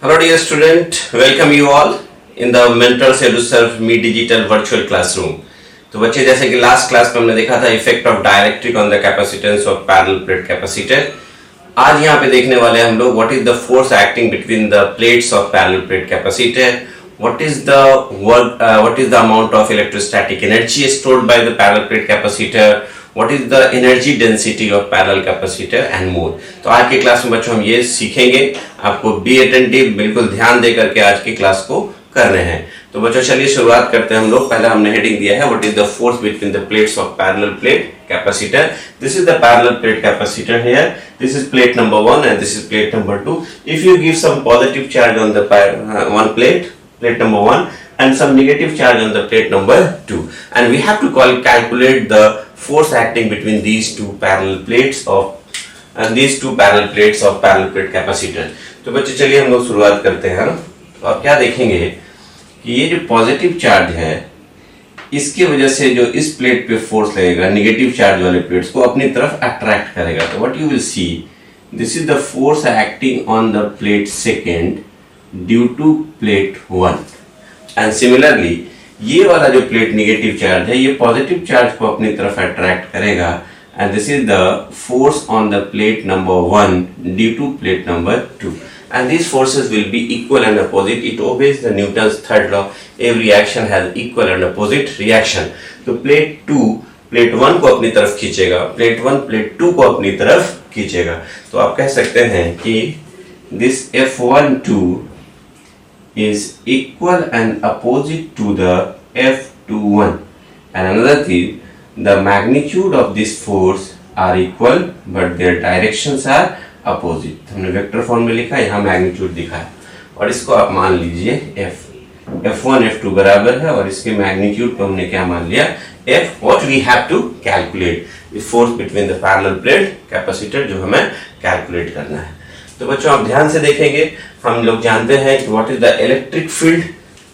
Hello dear student, welcome you all in the Mentors EduServe Me Digital Virtual Classroom। तो बच्चे जैसे कि last class में हमने देखा था effect of डायरेक्ट्रिक on the capacitance of parallel plate capacitor. आज यहाँ पे देखने वाले हम लोग what is the force acting between the plates of parallel plate capacitor, what is the what is the amount of electrostatic energy stored by the parallel plate capacitor, what is the energy density of parallel capacitor and more। तो आज की class में बच्चों हम ये सीखेंगे। आपको be attentive, बिल्कुल ध्यान दे करके आज की क्लास को करने हैं। तो बच्चों चलिए शुरुआत करते हैं हम लोग। पहले हमने हेडिंग दिया है what is the force between the plates of parallel plate capacitor. This is the parallel plate capacitor here, this is plate number 1 and this is plate number 2। if you give some positive charge on the one plate number 1 and some negative charge on the plate number 2, and we have to calculate the force acting between these two parallel plates of parallel plate capacitor। तो बच्चे चलिए हम लोग शुरुआत करते हैं। तो आप क्या देखेंगे कि ये जो पॉजिटिव चार्ज है इसकी वजह से जो इस प्लेट पे फोर्स लगेगा नेगेटिव चार्ज वाले प्लेट्स को अपनी तरफ अट्रैक्ट करेगा। तो what you will see, this is the force acting on the plate second due to plate 1 and similarly ये वाला जो प्लेट नेगेटिव चार्ज है ये पॉजिटिव चार्ज को अपनी तरफ अट्रैक्ट करेगा and this is the force on the plate number 1 due to plate number 2 and these forces will be equal and opposite। it obeys the Newton's third law, every action has equal and opposite reaction। तो plate 1 को अपनी तरफ खींचेगा, plate 1 plate 2 को अपनी तरफ खींचेगा। तो आप कह सकते हैं कि this F12 is equal and opposite to the F21 and another thing the magnitude of this force are equal but their directions are opposite। हमने वेक्टर फॉर्म में लिखा, यहाँ मैग्नीट्यूड दिखा है और इसको आप मान लीजिए F1 F2 बराबर है और इसके मैग्नीट्यूड को हमने क्या मान लिया F। what we have to calculate the force between the parallel plate capacitor जो हमें कैलकुलेट करना है। तो बच्चों आप ध्यान से देखेंगे, हम लोग जानते हैं कि what is the electric field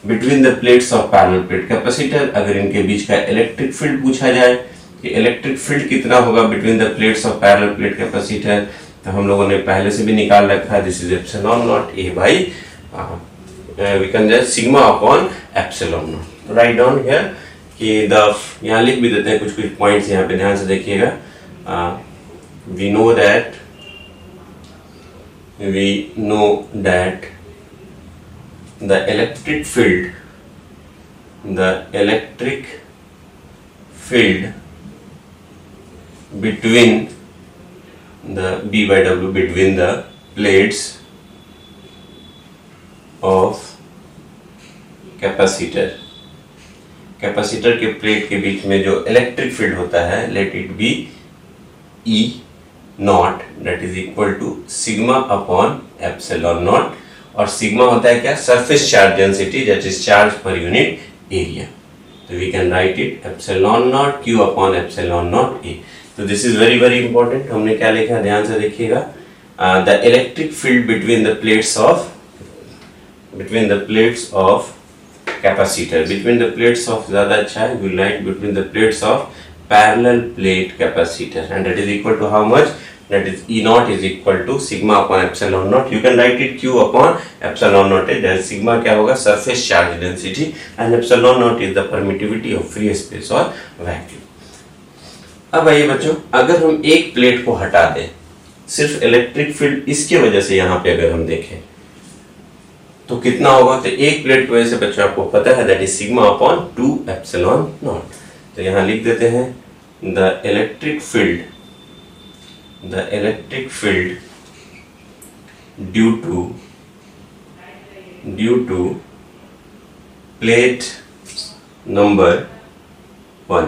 between the plates of parallel plate capacitor. अगर इनके बीच का इलेक्ट्रिक फील्ड पूछा जाए कि इलेक्ट्रिक फील्ड कितना होगा between the plates of parallel plate capacitor, तो हम लोगों ने पहले से भी निकाल रखा है। This is epsilon naught a by we can just sigma upon epsilon naught. Right down here कि द, यहाँ लिख भी देते हैं कुछ पॉइंट्स, यहाँ पे ध्यान से देखिएगा। We know that the electric field between the B by W between the plates of capacitor के प्लेट के बीच में जो इलेक्ट्रिक फील्ड होता है, let it be E not, that is equal to sigma upon epsilon naught। और sigma होता है क्या, surface charge density, that is charge per unit area। तो we can write it epsilon naught q upon epsilon naught a। तो this is very very important। हमने क्या लिखा, ध्यान से देखिएगा। the electric field between the plates of capacitor, between the plates of, ज़्यादा अच्छा है, we write between the plates of parallel plate capacitor and that is equal to how much, that is E naught is equal to sigma upon epsilon naught। you can write it q upon epsilon naught। that sigma क्या होगा, surface charge density and epsilon naught is the permittivity of free space or vacuum। अब आइए बच्चों, अगर हम एक plate को हटा दें, सिर्फ इलेक्ट्रिक फील्ड इसके वजह से यहाँ पे अगर हम देखें तो कितना होगा। तो एक प्लेट की वजह से बच्चों आपको पता है that is sigma upon 2 epsilon naught। तो यहाँ लिख देते हैं the electric field due to plate number 1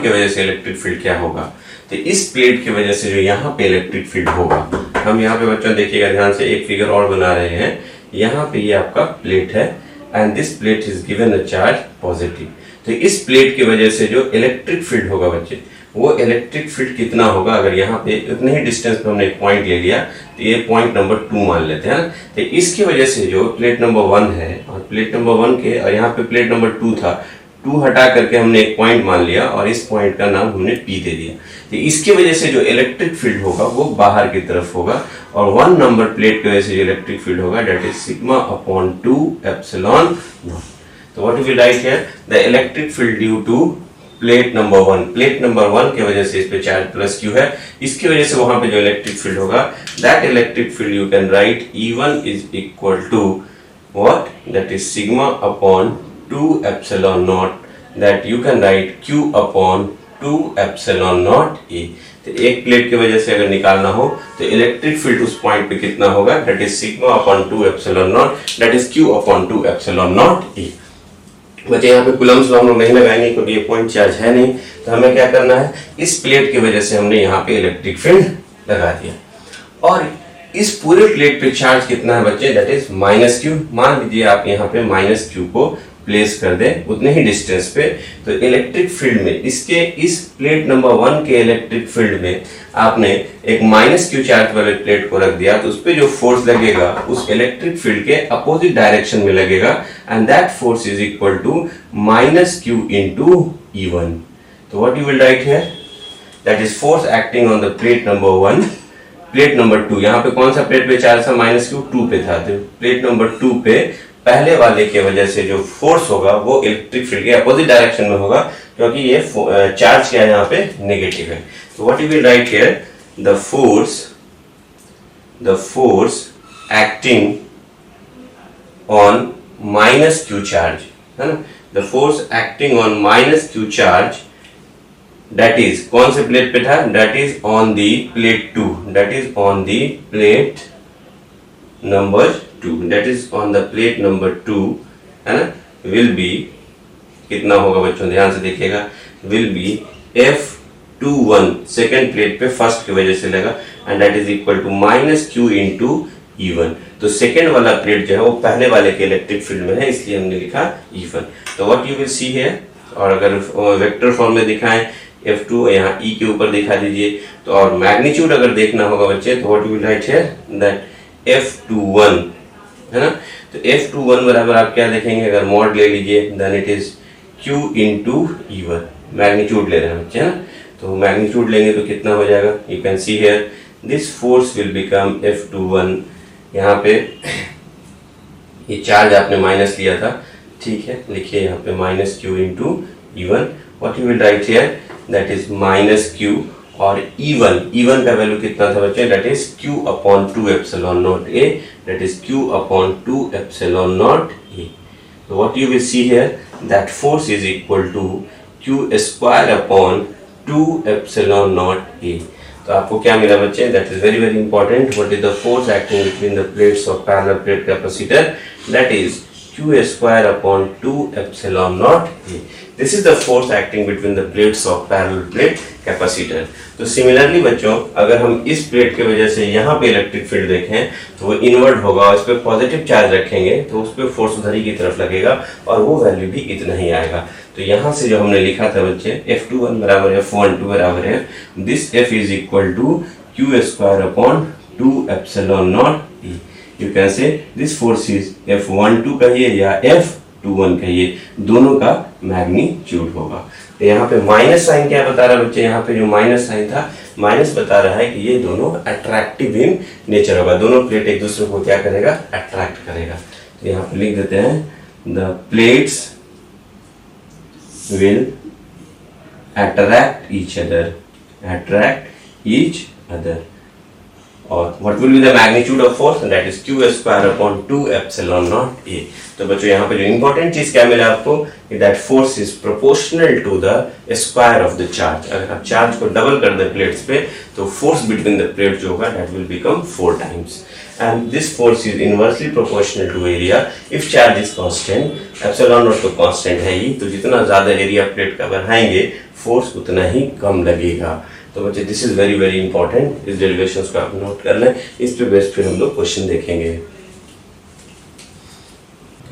की वजह से इलेक्ट्रिक फील्ड क्या होगा। तो इस प्लेट की वजह से जो यहाँ पे इलेक्ट्रिक फील्ड होगा, हम यहाँ पे बच्चों देखिएगा ध्यान से, एक फिगर और बना रहे हैं। यहाँ पे ये आपका प्लेट है and this plate is given a charge positive। तो इस प्लेट की वजह से जो इलेक्ट्रिक फील्ड होगा बच्चे, वो इलेक्ट्रिक फील्ड कितना होगा, अगर यहाँ पे इतने ही डिस्टेंस पे हमने एक पॉइंट ले लिया तो ये पॉइंट नंबर 2 मान लेते हैं। तो इसकी वजह से जो प्लेट नंबर 1 है और प्लेट नंबर 1 के, और यहाँ पे प्लेट नंबर 2 था, 2 हटा करके हमने एक पॉइंट मान लिया और इस पॉइंट का नाम हमने P दे दिया। तो इसकी वजह से जो इलेक्ट्रिक फील्ड होगा वो बाहर की तरफ होगा और 1 नंबर प्लेट की वजह से जो इलेक्ट्रिक फील्ड होगा that is sigma upon 2 epsilon naught. तो what will write here, the electric field due to plate number 1, plate number 1 की वजह से इस पे चार्ज प्लस Q है, इसकी वजह से वहां पे जो इलेक्ट्रिक फील्ड होगा that electric field you can write E1 is equal to what, that is sigma upon 2 epsilon naught, that you can write Q upon 2 epsilon naught A। तो एक प्लेट की वजह से अगर निकालना हो तो इलेक्ट्रिक फील्ड उस पॉइंट पे कितना होगा, that is sigma upon 2 epsilon naught, that is Q upon 2 epsilon naught A। बच्चे यहाँ पे कूलम्स लॉ हम लोग नहीं लगाएंगे क्योंकि ये पॉइंट चार्ज है नहीं, तो हमें क्या करना है, इस प्लेट की वजह से हमने यहाँ पे इलेक्ट्रिक फील्ड लगा दिया और इस पूरे प्लेट पे चार्ज कितना है बच्चे, दैट इज माइनस Q। मान लीजिए आप यहाँ पे माइनस Q को प्लेस कर दें उतने ही डिस्टेंस पे, तो इलेक्ट्रिक फील्ड में इसके इस प्लेट नंबर 1 के इलेक्ट्रिक फील्ड में आपने एक माइनस Q चार्ज वाले प्लेट को रख दिया तो उस पे जो फोर्स लगेगा उस इलेक्ट्रिक फील्ड के अपोजिट डायरेक्शन में लगेगा and that force is equal to minus Q into E1। तो what you will write here, that is force acting on the plate number 1, plate number 2, यहाँ पे कौन सा प्लेट पे चार्ज था, माइनस Q 2 पे था, तो प्लेट नंबर 2 पे पहले वाले के वजह से जो फोर्स होगा वो इलेक्ट्रिक फील्ड के अपोजिट डायरेक्शन में होगा क्योंकि ये चार्ज क्या है यहाँ पे, नेगेटिव है। तो what you will write here, the force acting on minus Q charge, है ना, the force acting on minus Q charge that is कौन से प्लेट पे था, that is on the plate 2, that is on the plate number 2, that is on the plate number 2, है ना, will be कितना होगा बच्चों, ध्यान से देखिएगा, will be F21 second plate पे फर्स्ट की वजह से लगा and that is equal to minus Q into E1। तो सेकेंड वाला प्लेट जो है वो पहले वाले के इलेक्ट्रिक फील्ड में है इसलिए हमने लिखा E1। तो what you will see here, और अगर वेक्टर फॉर्म में दिखाएं F2 यहाँ E के ऊपर दिखा दीजिए, तो और मैग्नीट्यूड अगर देखना होगा बच्चे तो what you will write here, that F21, है ना, तो F21 बराबर आप क्या देखेंगे, अगर मॉड ले लीजिए then it is Q into E1, magnitude ले रहे हैं बच्चे, है ना, तो मैग्नीट्यूड लेंगे तो कितना हो जाएगा, you can see here this force will become F21, यहाँ पे ये चार्ज आपने माइनस लिया था, ठीक है, लिखिए यहाँ पे minus Q into E1, what you will write here, that is minus Q और E1 का वैल्यू कितना था बच्चे, that is Q upon 2 epsilon naught A, that is Q upon 2 epsilon naught A। तो what you will see here, that force is equal to Q square upon 2 epsilon naught A। तो आपको क्या मिला बच्चे, that is very very important, what is the force acting between the plates of parallel plate capacitor, that is Q square upon 2 epsilon naught A। This is the force acting between the plates of parallel plate capacitor। तो similarly बच्चों अगर हम इस plate की वजह से यहाँ पे इलेक्ट्रिक फील्ड देखें तो वो इनवर्ट होगा और इस पे पॉजिटिव चार्ज रखेंगे तो उस पे फोर्स उधर ही की तरफ लगेगा और वो वैल्यू भी इतना ही आएगा। तो यहाँ से जो हमने लिखा था बच्चे F21 बराबर F12 बराबर है this F is equal to Q square upon 2 epsilon naught E। You can say this force is F12 कहिए या F21 कहिए, दोनों का मैग्नीट्यूड होगा। तो यहाँ पे माइनस साइन क्या बता रहा है बच्चे, यहाँ पे जो माइनस साइन था माइनस बता रहा है कि ये दोनों अट्रैक्टिव इन नेचर होगा, दोनों प्लेट एक दूसरे को क्या करेगा, अट्रैक्ट करेगा। तो यहाँ पे लिख देते हैं the plates will attract each other और what will be the magnitude of force, that is Q square upon 2 epsilon naught A। तो बच्चों यहाँ पे जो इंपॉर्टेंट चीज क्या मिला आपको, that force is proportional to the square of the charge। अगर आप चार्ज को डबल कर दें प्लेट्स पे तो फोर्स बिटवीन द प्लेट जो होगा that will become 4 times and this force is inversely proportional to area if charge is constant। epsilon naught तो constant है ही, तो जितना ज्यादा एरिया प्लेट का बढ़ाएंगे फोर्स उतना ही कम लगेगा। तो बच्चे this is very very important, इस डेरिवेशंस को आप नोट कर लें, इस पे बेस फिर हम लोग क्वेश्चन देखेंगे।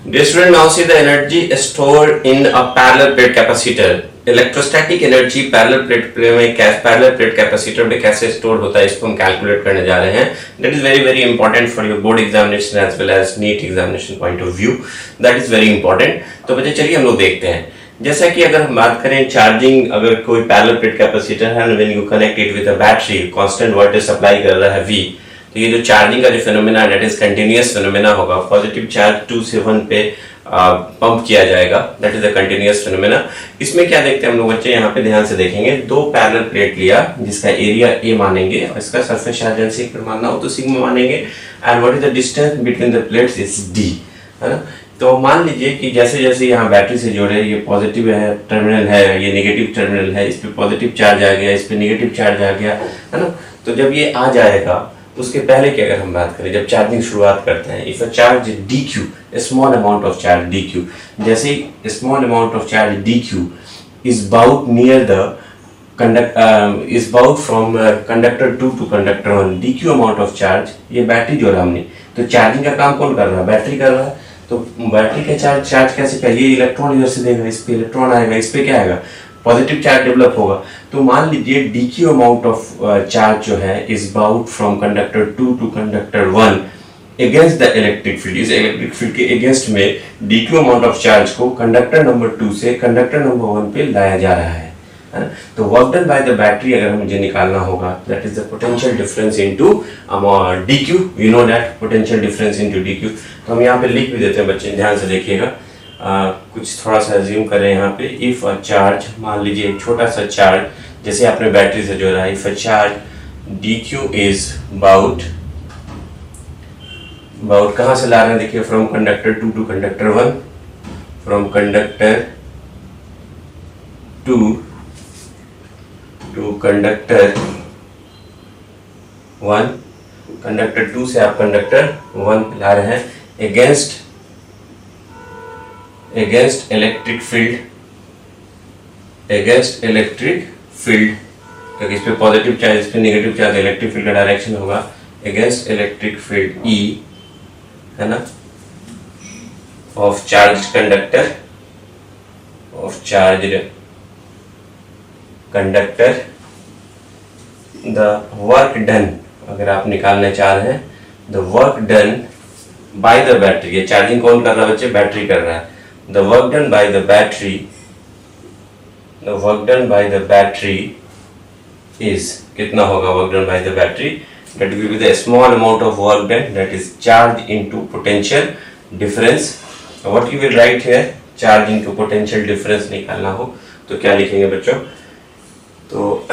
Dear student, now see the energy stored in a parallel plate capacitor। Electrostatic energy parallel plate capacitor में कैसे स्टोर होता है इसको हम कैलकुलेट करने जा रहे हैं। That is very very important for your board examination as well as NEET examination point of view, that is very important. तो बच्चे चलिए हम लोग देखते हैं जैसा कि अगर हम बात करें चार्जिंग, अगर कोई पैरेलल प्लेट कैपेसिटर है, when you connect it with a battery, constant voltage supply कर रहा है V, तो ये जो चार्जिंग का जो phenomena that is continuous phenomena होगा। पॉजिटिव चार्ज 2 से 1 पे पंप किया जाएगा, that is a continuous phenomena. इसमें क्या देखते हैं हम लोग बच्चे, यहाँ पे ध्यान से देखेंगे, दो पैरेलल प्लेट लिया जिसका एरिया A मानेंगे और इसका सरफेस चार्ज डेंसिटी अगर मानना हो तो सिग्मा मानेंगे, and what is the distance between the plates is D, है ना। तो मान लीजिए कि जैसे जैसे यहाँ बैटरी से जोड़े, ये पॉजिटिव है टर्मिनल है, ये नेगेटिव टर्मिनल है, इस पे पॉजिटिव चार्ज आ गया, इस पे नेगेटिव चार्ज आ गया, है ना। तो जब ये आ जाएगा उसके पहले की अगर हम बात करें, जब चार्जिंग शुरुआत करते हैं, if a charge dq, small amount of charge dq, जैसे small amount of charge dq is bout near the is bound from conductor 2 to conductor 1, dq amount of charge, ये बैटरी जोड़ा हमने, तो चार्जिंग का काम कौन कर रहा है, बैटरी कर रहा है। तो बैटरी का चार्ज कैसे कर, ये इलेक्ट्रॉन इधर से देगा, इस पे इलेक्ट्रॉन आएगा, इस पे क्या आएगा, पॉजिटिव चार्ज डेवलप होगा। तो मान लीजिए dq अमाउंट ऑफ चार्ज जो है is bout from conductor 2 to conductor 1 against the electric field, इस इलेक्ट्रिक फील्ड के अगेंस्ट में dq अमाउंट ऑफ चार्ज को कंडक्टर नंबर 2 से कंडक्टर नंबर 1 पे लाया जा रहा है। तो work done by the battery अगर मुझे निकालना होगा, that is the potential difference into dq, you know that potential difference into dq। तो हम यहाँ पे लिख भी देते हैं बच्चे, ध्यान से देखिएगा, कुछ थोड़ा सा अज्यूम करें यहाँ पे। इफ अ चार्ज, मान लीजिए एक छोटा सा चार्ज जैसे आपने बैटरी से जोड़ा है, if a charge dq is bout कहाँ से ला रहे हैं, देखिए from conductor 2 to conductor 1, from conductor 2 to conductor 1, conductor 2 से आप कंडक्टर 1 ला रहे हैं अगेंस्ट इलेक्ट्रिक फील्ड, क्योंकि इस पे पॉजिटिव चार्ज, इस पे नेगेटिव चार्ज, इलेक्ट्रिक फील्ड का डायरेक्शन होगा अगेंस्ट इलेक्ट्रिक फील्ड E, है ना, of charge conductor, the work done, अगर आप निकालना चाह रहे हैं, the work done by the battery, ये चार्जिंग कौन कर रहा है बच्चे, बैटरी कर रहा है। The work done by the battery is, कितना होगा work done by the battery, that will be the small amount of work done, that is charge into potential difference. What you will write here, charge into potential difference निकालना हो तो क्या लिखेंगे बच्चों, तो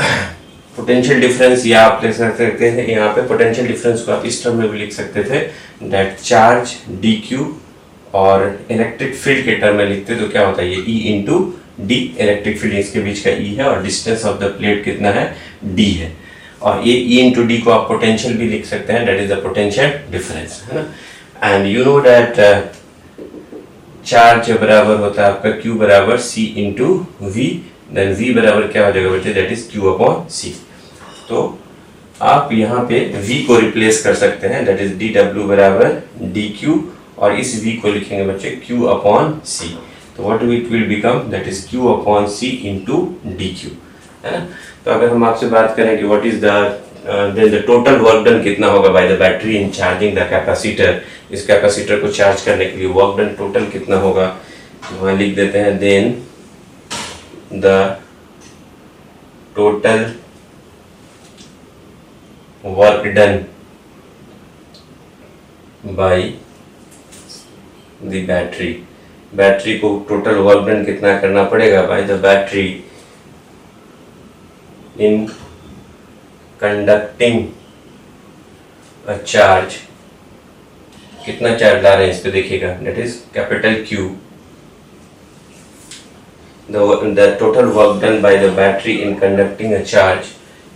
potential difference, या आप लिख सकते हैं यहाँ पे पोटेंशियल डिफरेंस को आप इस टर्म में भी लिख सकते थे, दैट चार्ज dq, और इलेक्ट्रिक फील्ड के टर्म में लिखते तो क्या होता है, ये E into D, electric field इसके बीच का E है और डिस्टेंस ऑफ द प्लेट कितना है, D है, और ये E इंटू डी को आप पोटेंशियल भी लिख सकते हैं, that is the potential difference, है ना। And you know that charge बराबर होता है आपका Q बराबर C into V, then V बराबर क्या हो जाएगा बच्चे, that is Q upon C। तो आप यहाँ पे V को रिप्लेस कर सकते हैं, दैट इज dW बराबर dQ, और इस V को लिखेंगे बच्चे Q अपॉन C। तो what it will become, that is Q upon C into dQ, है ना। तो अगर हम आपसे बात करें कि what is the total work done कितना होगा bye the battery in charging the capacitor, इस कैपेसिटर को चार्ज करने के लिए वर्क डन टोटल कितना होगा, तो वहाँ लिख देते हैं, then the total work done by the battery को टोटल वर्क डन कितना करना पड़ेगा by the battery in conducting a charge, कितना चार्ज ला रहे हैं इस पे देखिएगा, that is capital Q, the total work done by the battery in conducting a charge,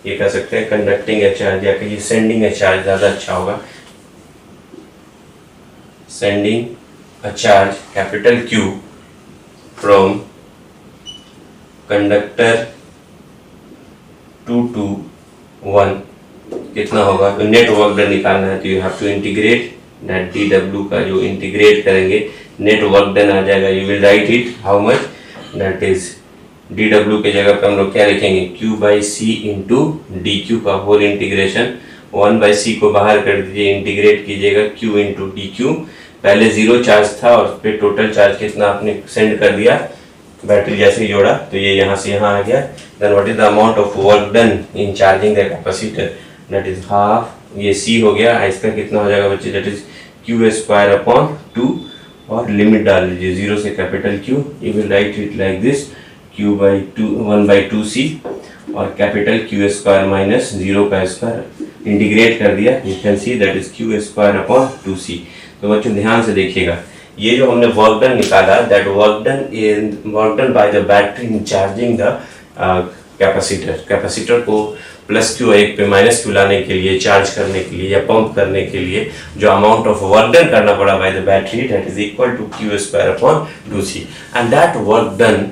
ये कह सकते हैं conducting a charge, या कहिए sending a charge, ज़्यादा अच्छा होगा, sending a charge capital Q from conductor 2 to 1, कितना होगा, तो नेट वर्क डन निकालना है, तो you have to integrate that dW का, जो इंटीग्रेट करेंगे नेट वर्क डन आ जाएगा, you will write it how much, that is dW के जगह पे हम लोग क्या लिखेंगे, Q by C into DQ का होल इंटीग्रेशन, 1 बाई C को बाहर कर दीजिए, इंटीग्रेट कीजिएगा Q इंटू DQ, पहले 0 चार्ज था और उस पर टोटल चार्ज कितना आपने सेंड कर दिया बैटरी जैसे ही जोड़ा तो ये यहाँ से यहाँ आ गया। Then what is the amount of work done in charging the capacitor, that is half, ये C हो गया, इसका कितना हो जाएगा बच्चे, that is Q square upon 2, और लिमिट डाल लीजिए 0 से capital Q, you will write it like this Q by 1/2C, और कैपिटल Q स्क्वायर माइनस 0 का स्क्वायर इंटीग्रेट कर दिया, you can see that is Q square upon 2C। तो बच्चों ध्यान से देखिएगा, ये जो हमने वर्क डन निकाला, that work done by the battery in charging the capacitor को +Q एक पे -Q लाने के लिए, चार्ज करने के लिए या पंप करने के लिए जो अमाउंट ऑफ वर्क डन करना पड़ा by the battery, that is equal to Q square upon 2C, and that work done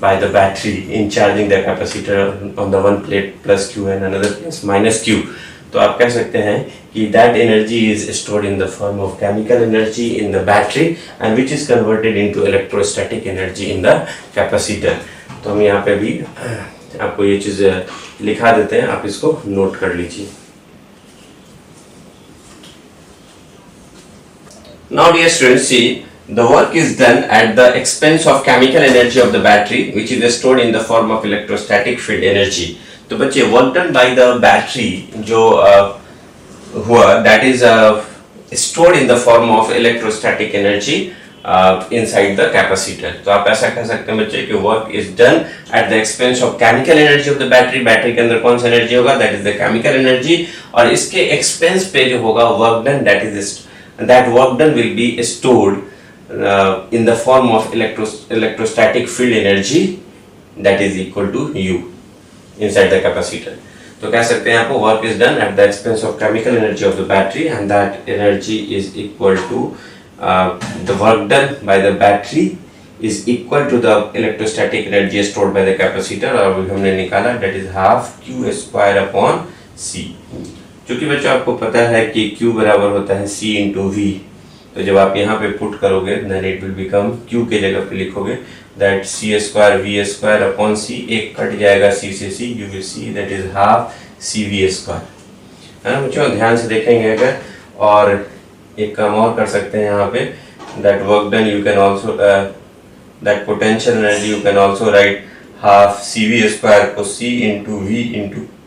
by the battery in charging the capacitor on the one plate +Q and another place -Q. तो आप कह सकते हैं कि that energy is stored in the form of chemical energy in the battery and which is converted into electrostatic energy in the capacitor. तो हम यहाँ पे भी आपको ये चीज़ लिखा देते हैं, आप इसको नोट कर लीजिए। Now dear students, see, the work is done at the expense of chemical energy of the battery, which is stored in the form of electrostatic field energy. तो बच्चे work done by the battery जो हुआ, that is stored in the form of electrostatic energy inside the capacitor. तो आप ऐसा कह सकते हैं बच्चे कि work is done at the expense of chemical energy of the battery. Battery के अंदर कौन सा एनर्जी होगा, that is the chemical energy, और इसके एक्सपेंस पे जो होगा work done, that work done will be stored in the form of electrostatic field energy, that is equal to U inside the capacitor. तो कह सकते हैं आपको work is done at the expense of chemical energy of the battery and that energy is equal to the work done by the battery is equal to the electrostatic energy stored by the capacitor, और हमने निकाला that is half Q square upon C। क्योंकि बच्चों आपको पता है कि Q बराबर होता है C into V, तो जब आप यहाँ पे पुट करोगे then it will become Q के जगह पे लिखोगे that C square V square upon C, एक कट जाएगा C से C, you will see that is half CV square, है ना बच्चों, ध्यान से देखेंगे अगर। और एक काम और कर सकते हैं यहाँ पे, that work done you can also that potential energy you can also write half CV square को C into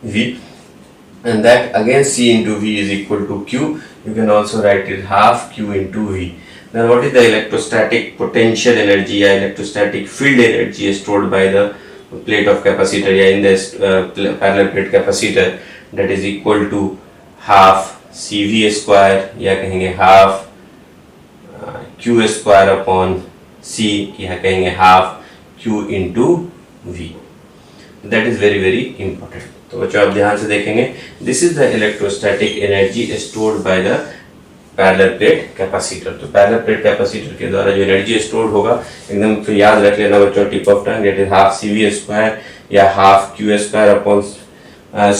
V and that again C into V is equal to Q. You can also write it half Q into V. Then what is the electrostatic potential energy या electrostatic field energy stored by the plate of capacitor या in the parallel plate capacitor, that is equal to half CV square या कहेंगे half Q square upon C या कहेंगे half Q into V. That is very very important. तो बच्चों आप ध्यान से देखेंगे, this is the electrostatic energy stored by the parallel plate capacitor. तो पैरेलल प्लेट कैपेसिटर के द्वारा जो एनर्जी स्टोर होगा, एकदम तो याद रख लेना बच्चों, tip of tongue, that is half CV square या half Q square upon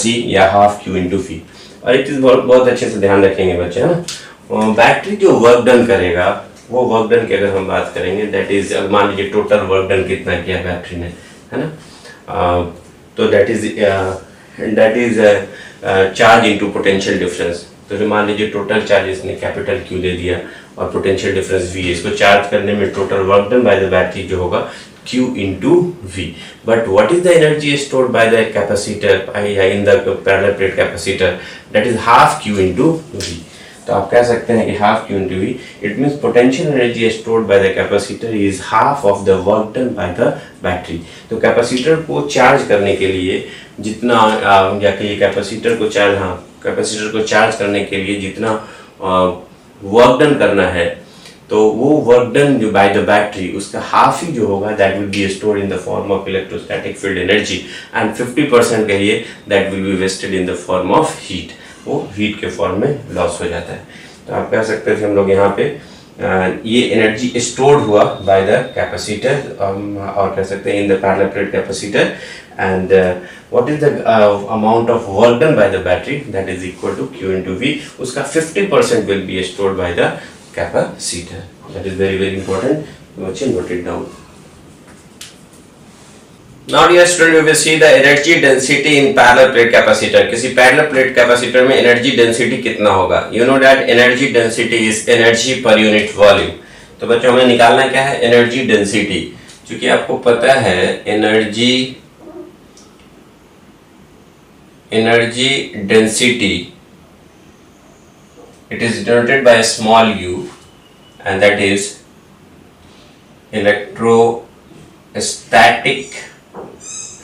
C या हाफ Q इनटू V। और एक चीज बहुत अच्छे से ध्यान रखेंगे बच्चे, है ना, बैटरी जो वर्क डन करेगा, वो वर्क डन की अगर हम बात करेंगे, दैट इज मान लीजिए टोटल वर्क डन कितना किया बैटरी ने, है ना, तो that is charge into potential difference. तो मान लीजिए टोटल चार्ज इसने कैपिटल Q दे दिया और पोटेंशियल डिफरेंस V, इसको चार्ज करने में total work done by the battery जो होगा Q into V. But what is the energy stored by the capacitor in the parallel plate capacitor? That is half Q into V. तो आप कह सकते हैं कि half Q into V. It means potential energy stored by the capacitor is half of the work done by the battery. तो capacitor को charge करने के लिए जितना या कि कैपेसिटर को चार्ज करने के लिए जितना वर्क डन करना है, तो वो वर्क डन जो बाय द बैटरी उसका हाफ ही जो होगा, that will be stored in the form of electrostatic field energy and 50% कहिए that will be wasted in the form of heat, वो हीट के फॉर्म में लॉस हो जाता है। तो आप कह सकते हैं हम लोग यहाँ पे ये एनर्जी स्टोर्ड हुआ बाय द कैपेसिटर, और कह सकते हैं in the parallel plate capacitor, and what is the amount of work done by the battery, that is equal to Q into V, उसका 50% will be stored by the capacitor. That is very very important. Note it down. Now dear student, we will see the energy density in parallel plate capacitor. किसी parallel plate capacitor में energy density कितना होगा? You know that energy density is energy per unit volume. तो बच्चों हमें निकालना क्या है? energy density. क्योंकि आपको पता है energy density, it is denoted by a small u, and that is electrostatic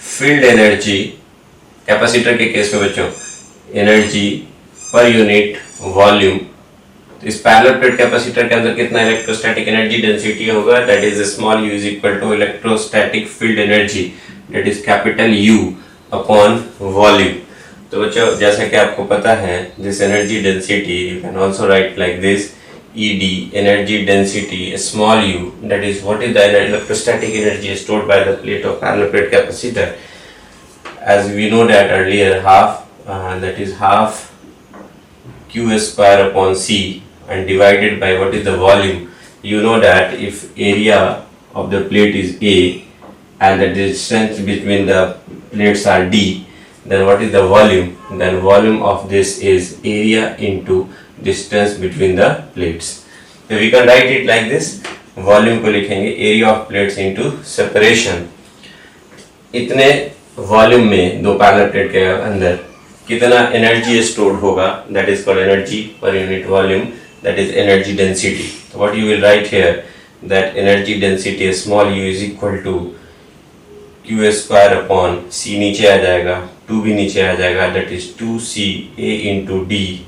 field energy. Capacitor के केस में बच्चों एनर्जी पर यूनिट वॉल्यूम, तो इस पैरेलल प्लेट कैपेसिटर के अंदर कितना इलेक्ट्रोस्टैटिक एनर्जी डेंसिटी होगा, that is small u is equal to electrostatic field energy, that is capital U upon volume. तो बच्चों जैसा कि आपको पता है this energy density you can also write like this ED, energy density small u, that is what is the electrostatic energy stored by the plate of parallel plate capacitor. As we know that earlier, that is half q square upon c and divided by what is the volume. You know that if area of the plate is A and the distance between the plates are D, then what is the volume? Then volume of this is area into distance between the plates. So we can write it like this. Volume को लिखेंगे area of plates into separation. इतने volume में दो parallel plate के अंदर कितना energy store होगा, that is called energy per unit volume, that is energy density. तो what you will write here, that energy density small u is equal to q square upon c, नीचे आ जाएगा 2 भी नीचे आ जाएगा, that is 2c a into D,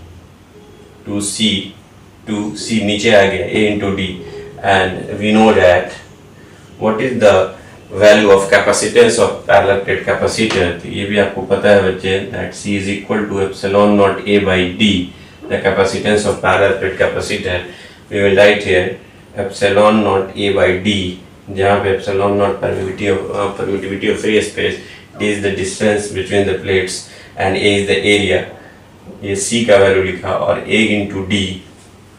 2c नीचे आ गया a into D, and we know that what is the value of capacitance of parallel plate capacitor. तो ये भी आपको पता है बच्चे, that c is equal to epsilon naught a by D, the capacitance of parallel plate capacitor. We will write here epsilon naught a by D, जहाँ पे epsilon naught permittivity of free space, d is the distance between the plates and a is the area। ये c का value लिखा और a into D,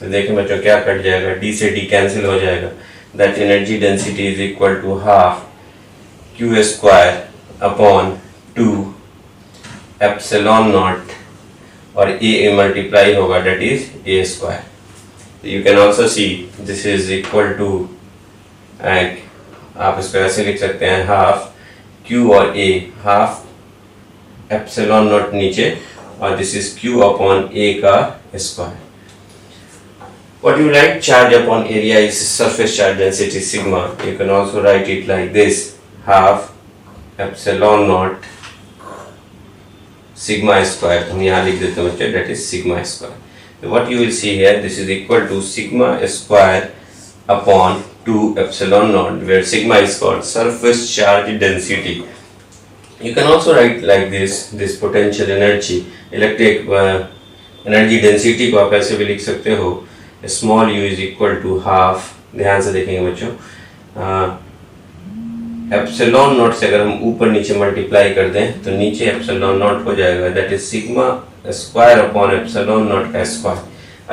तो देखें बच्चों क्या कट जाएगा, d से d कैंसिल हो जाएगा, that energy density is equal to half q square upon 2 epsilon naught और a मल्टीप्लाई होगा, that is a square. You can also see this is equal to, आप इसको ऐसे लिख सकते हैं, हाफ q और a, हाफ एप्सिलॉन नॉट नीचे और this is q upon a का square. What you write charge upon area is surface charge density sigma. You can also write it like this, half epsilon naught sigma square. हम यहाँ लिख देते हैं बच्चे, that is sigma square. So what you will see here, this is equal to sigma square upon 2 epsilon naught, where sigma is called surface charge density. You can also write like this potential energy, electric energy density को आप ऐसे भी लिख सकते हो, small u is equal to half, ध्यान से देखेंगे बच्चों, एप्सिलॉन नॉट से अगर हम ऊपर नीचे मल्टीप्लाई कर दें तो नीचे एप्सिलॉन नॉट हो जाएगा, that is sigma square upon epsilon not का स्क्वायर।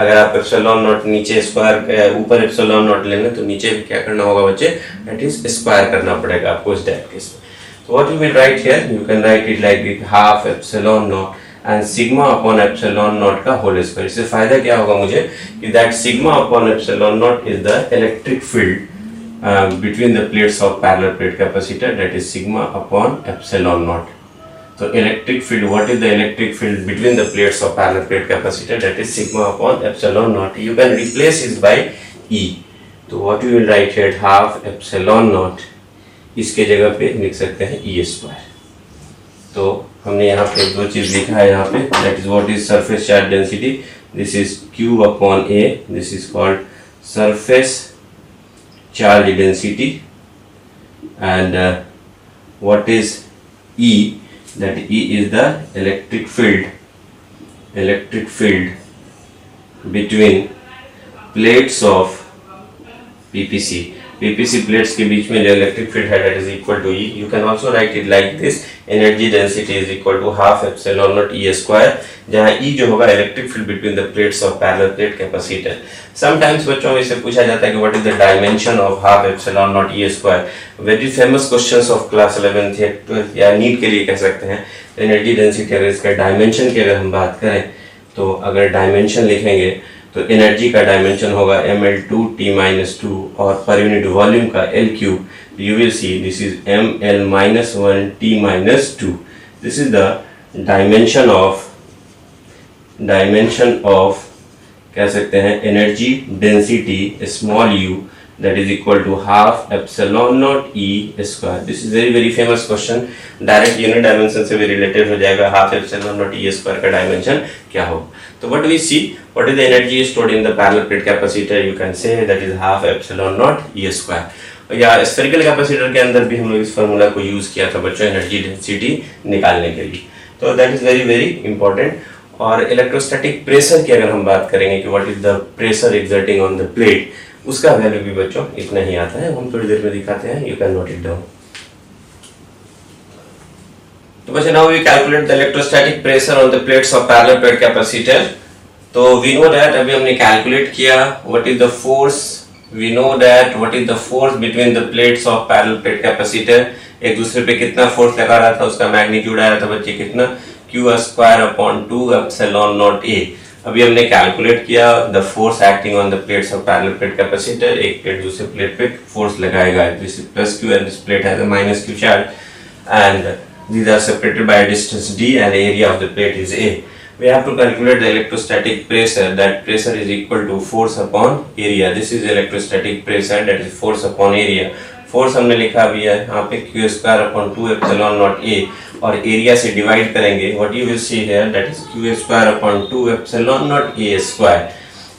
अगर आप एप्सिलॉन नॉट नीचे स्क्वायर का, ऊपर एप्सिलॉन नॉट लेंगे तो नीचे भी क्या करना होगा बच्चे, दैट इज स्क्वायर करना पड़ेगा आपको इस डायरेक्ट केस में। तो what you will write here, you can write it like half epsilon naught and sigma upon epsilon not का होल स्क्वायर। इससे फायदा क्या होगा मुझे कि that sigma upon epsilon naught is the electric field between the plates of parallel plate capacitor, that is sigma upon epsilon naught. So electric field, what is the electric field between the plates of parallel plate capacitor, that is sigma upon epsilon naught. You can replace it by E. तो what you will write here, half epsilon naught, इसके जगह पे लिख सकते हैं E square. तो हमने यहाँ पे दो चीज लिखा है यहाँ पे, that is what is surface charge density, this is Q upon A, this is called surface charge density, and what is E, that E is the electric field between plates of PPC plates के बीच में जो electric field है, that is equal to E. You can also write it like this, energy density is equal to half epsilon naught E square, जहाँ E जो होगा electric field between the plates of parallel plate capacitor. Sometimes बच्चों में इसे पूछा जाता है कि what is the dimension of half epsilon naught E square. Very famous questions of class 11th या 12th या नीट के लिए कह सकते हैं। एनर्जी डेंसिटी अगर इसका डायमेंशन की अगर हम बात करें तो अगर डायमेंशन लिखेंगे तो एनर्जी का डायमेंशन होगा ml2 t-2 और पर यूनिट वॉल्यूम का L3, You will see this is ml minus 1 t minus 2. This is the dimension of कह सकते हैं energy density small u, that is equal to half epsilon naught e square. This is very famous question. Direct unit dimension से भी related हो जाएगा. Half epsilon naught e square का dimension क्या होगा. तो what we see, what is the energy stored in the parallel plate capacitor, you can say that is half epsilon naught e square. या spherical capacitor के अंदर भी हम लोग इस फार्मूला को यूज किया था बच्चों एनर्जी डेंसिटी निकालने के लिए. तो दैट इज वेरी इंपॉर्टेंट. और इलेक्ट्रोस्टैटिक प्रेशर की अगर हम बात करेंगे कि what is the pressure exerting on the plate, उसका वैल्यू भी बच्चों इतना ही आता है. हम थोड़ी देर में दिखाते हैं, you can note it down. तो बच्चों now we calculate the electrostatic pressure on the plates of parallel plate capacitor. तो वी नो दैट अभी हमने कैलकुलेट किया what is the force, we know that what is the force between the plates of parallel plate capacitor. एक दूसरे पे कितना force लगा रहा था, उसका मैग्नीट्यूड आया था बच्चे कितना, q square upon 2 epsilon naught a. अभी हमने कैलकुलेट किया the force acting on the plates of parallel plate capacitor. एक प्लेट दूसरे प्लेट पे फोर्स लगाएगा. This is plus q and this plate has a minus q charge and these are separated by a distance d and the area of the plate is a. We have to calculate the electrostatic pressure. That pressure is equal to force upon area. This is electrostatic pressure, that is force upon area. Force हमने लिखा भी है यहाँ पे q square upon 2 epsilon naught a और area से divide करेंगे. What you will see here that is q square upon 2 epsilon naught a square.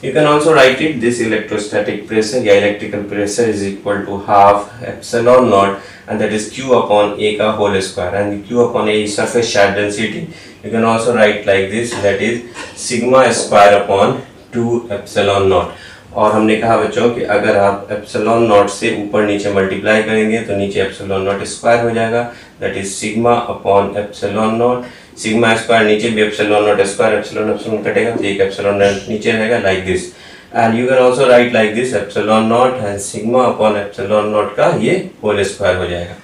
You can also write it this electrostatic pressure या electrical pressure is equal to half epsilon naught and that is q upon a का whole square and q upon a is surface charge density. You can also write like this, that is sigma square upon 2 epsilon naught. और हमने कहा बच्चों कि अगर आप epsilon not से ऊपर नीचे मल्टीप्लाई करेंगे तो नीचे एप्सिलॉन नॉट स्क्वायर हो जाएगा. That is sigma upon epsilon not. Sigma square नीचे भी एप्सिलॉन नॉट स्क्वायर, एप्सिलॉन कटेगा तो एक एप्सिलॉन नीचे रहेगा like this. And you can also write like this epsilon naught and sigma upon epsilon not का ये होल स्क्वायर हो जाएगा.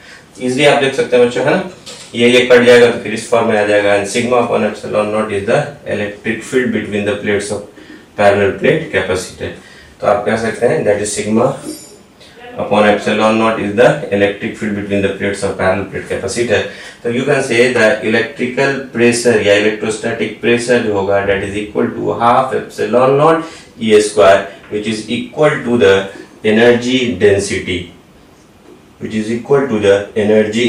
इजीली आप देख सकते हैं बच्चों, है ना. ये कट जाएगा तो फिर इस फॉर्म में आ जाएगा. And sigma upon epsilon naught is the electric field between the plates of parallel plate capacitor. तो आप कह सकते हैं that is sigma upon epsilon naught is the electric field between the plates of parallel plate capacitor. तो you can say the electrical pressure या electrostatic pressure जो होगा that is equal to half epsilon naught e square which is equal to the energy density, which is equal to the energy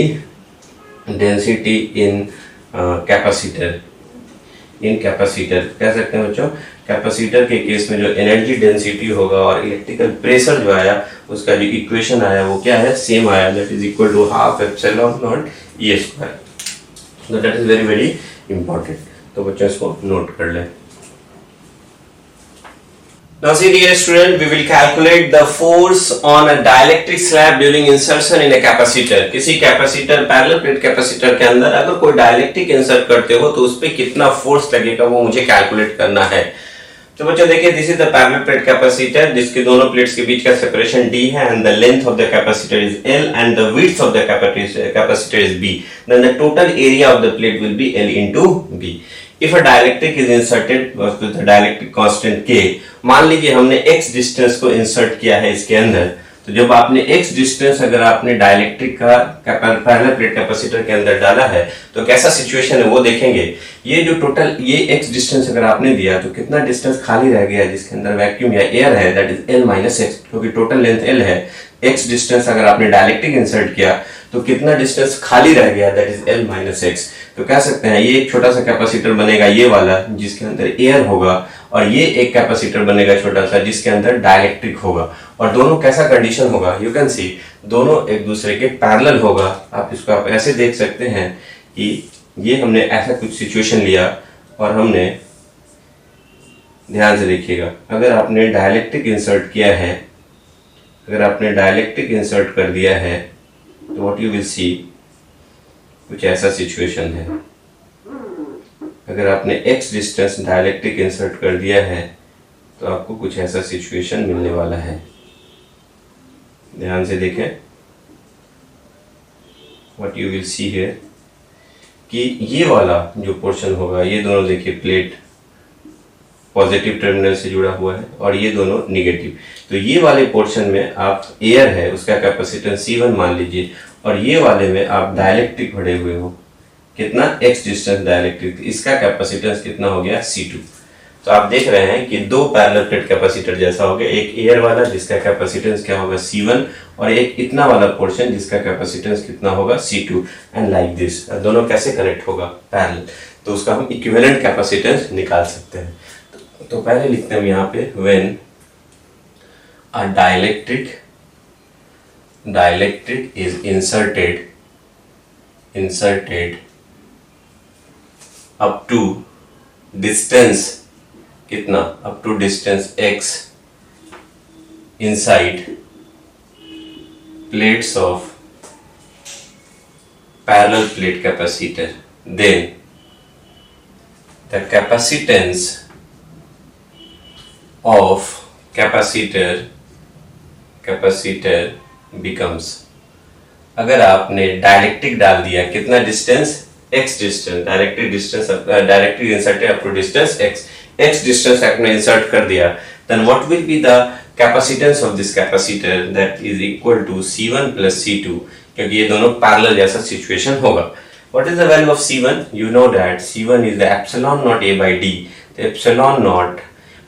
density in capacitor. In capacitor कह सकते हैं बच्चों, capacitor के case में जो energy density होगा और electrical pressure जो आया उसका जो इक्वेशन आया वो क्या है, सेम आया. That is equal to half epsilon naught e square. तो दैट इज वेरी इंपॉर्टेंट. तो बच्चों इसको नोट कर लें. Now see dear student, we will calculate the force on a dielectric slab during insertion in a capacitor. किसी capacitor parallel plate capacitor के अंदर अगर कोई डायलेक्ट्रिक इंसर्ट करते हो तो उस पे कितना फोर्स लगेगा वो मुझे कैलकुलेट करना है. तो बच्चों देखिए this is the parallel plate capacitor जिसके दोनों प्लेट्स के बीच का सेपरेशन d है and the length of the capacitor is l and the width of the capacitor is b. Then the total area of the plate will be l into b. If a dielectric is inserted with the dielectric constant k, मान लीजिए हमने x distance को insert किया है इसके अंदर. तो जब आपने x डिस्टेंस अगर आपने डायलेक्ट्रिक का पैरेलल प्लेट कैपेसिटर के अंदर डाला है तो कैसा सिचुएशन है वो देखेंगे. ये जो टोटल ये x डिस्टेंस अगर आपने दिया तो कितना डिस्टेंस खाली रह गया जिसके अंदर वैक्यूम या एयर है, that is l minus x, क्योंकि टोटल लेंथ l है. x डिस्टेंस अगर आपने डायलेक्ट्रिक इंसर्ट किया तो कितना डिस्टेंस खाली रह गया, that is l minus x. तो कह सकते हैं ये एक छोटा सा कैपेसिटर बनेगा ये वाला जिसके अंदर एयर होगा और ये एक कैपेसिटर बनेगा छोटा सा जिसके अंदर डायलेक्ट्रिक होगा. और दोनों कैसा कंडीशन होगा, यू कैन सी दोनों एक दूसरे के पैरेलल होगा. आप इसको आप ऐसे देख सकते हैं कि ये हमने ऐसा कुछ सिचुएशन लिया और हमने ध्यान से देखिएगा अगर आपने डायलेक्ट्रिक इंसर्ट किया है, अगर आपने डायलेक्ट्रिक इंसर्ट कर दिया है तो व्हाट यू विल सी कुछ ऐसा सिचुएशन है. अगर आपने x डिस्टेंस डायलेक्ट्रिक इंसर्ट कर दिया है तो आपको कुछ ऐसा सिचुएशन मिलने वाला है. ध्यान से देखें what you will see here कि ये वाला जो पोर्शन होगा, ये दोनों देखिए प्लेट पॉजिटिव टर्मिनल से जुड़ा हुआ है और ये दोनों निगेटिव। तो ये वाले पोर्शन में आप एयर है उसका कैपेसिटेंस C1 मान लीजिए, और ये वाले में आप डाइलेक्ट्रिक भरे हुए हो, कितना x डिस्टेंस डाइलेक्ट्रिक, इसका कैपेसिटेंस कितना हो गया C2। तो आप देख रहे हैं कि दो पैरेलल प्लेट कैपेसिटर जैसा हो गया, एक एयर वाला जिसका कैपेसिटेंस क्या होगा C1 और एक इतना वाला पोर्शन जिसका कैपेसिटेंस कितना होगा C2, एंड लाइक दिस। दोनों कैसे कनेक्ट होगा पैरेलल, तो उसका हम इक्विवेलेंट कैपेसिटेंस निकाल सकते हैं। तो पहले लिखते हैं हम यहाँ पे when a dielectric is inserted up to distance कितना, up to distance x inside plates of parallel plate capacitor, then the capacitance of capacitor becomes, अगर आपने डायलेक्ट्रिक डाल दिया कितना distance x distance, dielectric inserted up to distance x distance आपने insert कर दिया, then what will be the capacitance of this capacitor, that is equal to C1 plus C2, क्योंकि ये दोनों पैरेलल जैसा सिचुएशन होगा। What is the value of C1? You know that C1 is the epsilon naught A by D. The epsilon naught.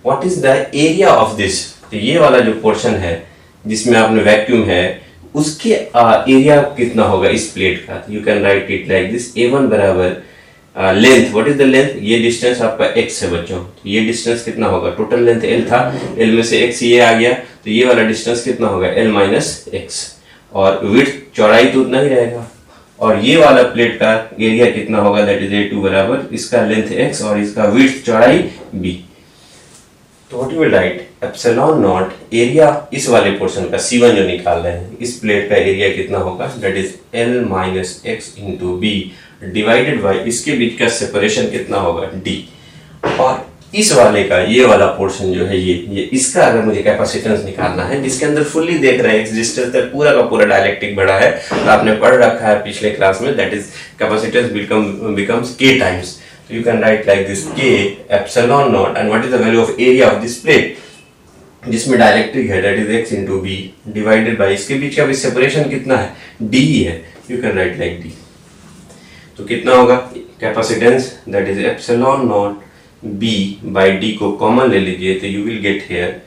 What is the area of this? तो ये वाला जो portion है जिसमें आपने वैक्यूम है उसके एरिया कितना होगा इस प्लेट का। You can write it like this. A1 बराबर length, what is the length? ये डिस्टेंस आपका x है बच्चों, तो ये डिस्टेंस कितना होगा, टोटल लेंथ l था, l में से x ये आ गया, तो ये वाला डिस्टेंस कितना होगा l माइनस x, और विड्थ चौड़ाई तो उतना ही रहेगा, और ये वाला प्लेट का एरिया कितना होगा, दैट इज A2 बराबर इसका लेंथ x और इसका विड्थ चौड़ाई b। तो what you will right, epsilon naught area इस वाले पोर्शन का C1 जो निकाल रहे हैं, इस प्लेट का एरिया कितना होगा, that is L minus X into B divided by इसके बीच का सेपरेशन कितना होगा d, और इस वाले का ये वाला पोर्शन जो है ये इसका अगर मुझे कैपेसिटेंस निकालना है, जिसके अंदर फुल्ली देख रहे हैं एक्स डिस्टेंस तक पूरा का पूरा डाइलेक्ट्रिक बड़ा है, तो आपने पढ़ रखा है पिछले क्लास में, that is capacitance becomes k times. तो you can write like this k epsilon naught, and what is the value of area of this plate जिसमें डाइलेक्ट्रिक है, that is x into B divided by इसके बीच का भी separation कितना है d है, you can write like d। तो कितना होगा capacitance, that is epsilon naught b by d को कॉमन ले लीजिए, तो you will get here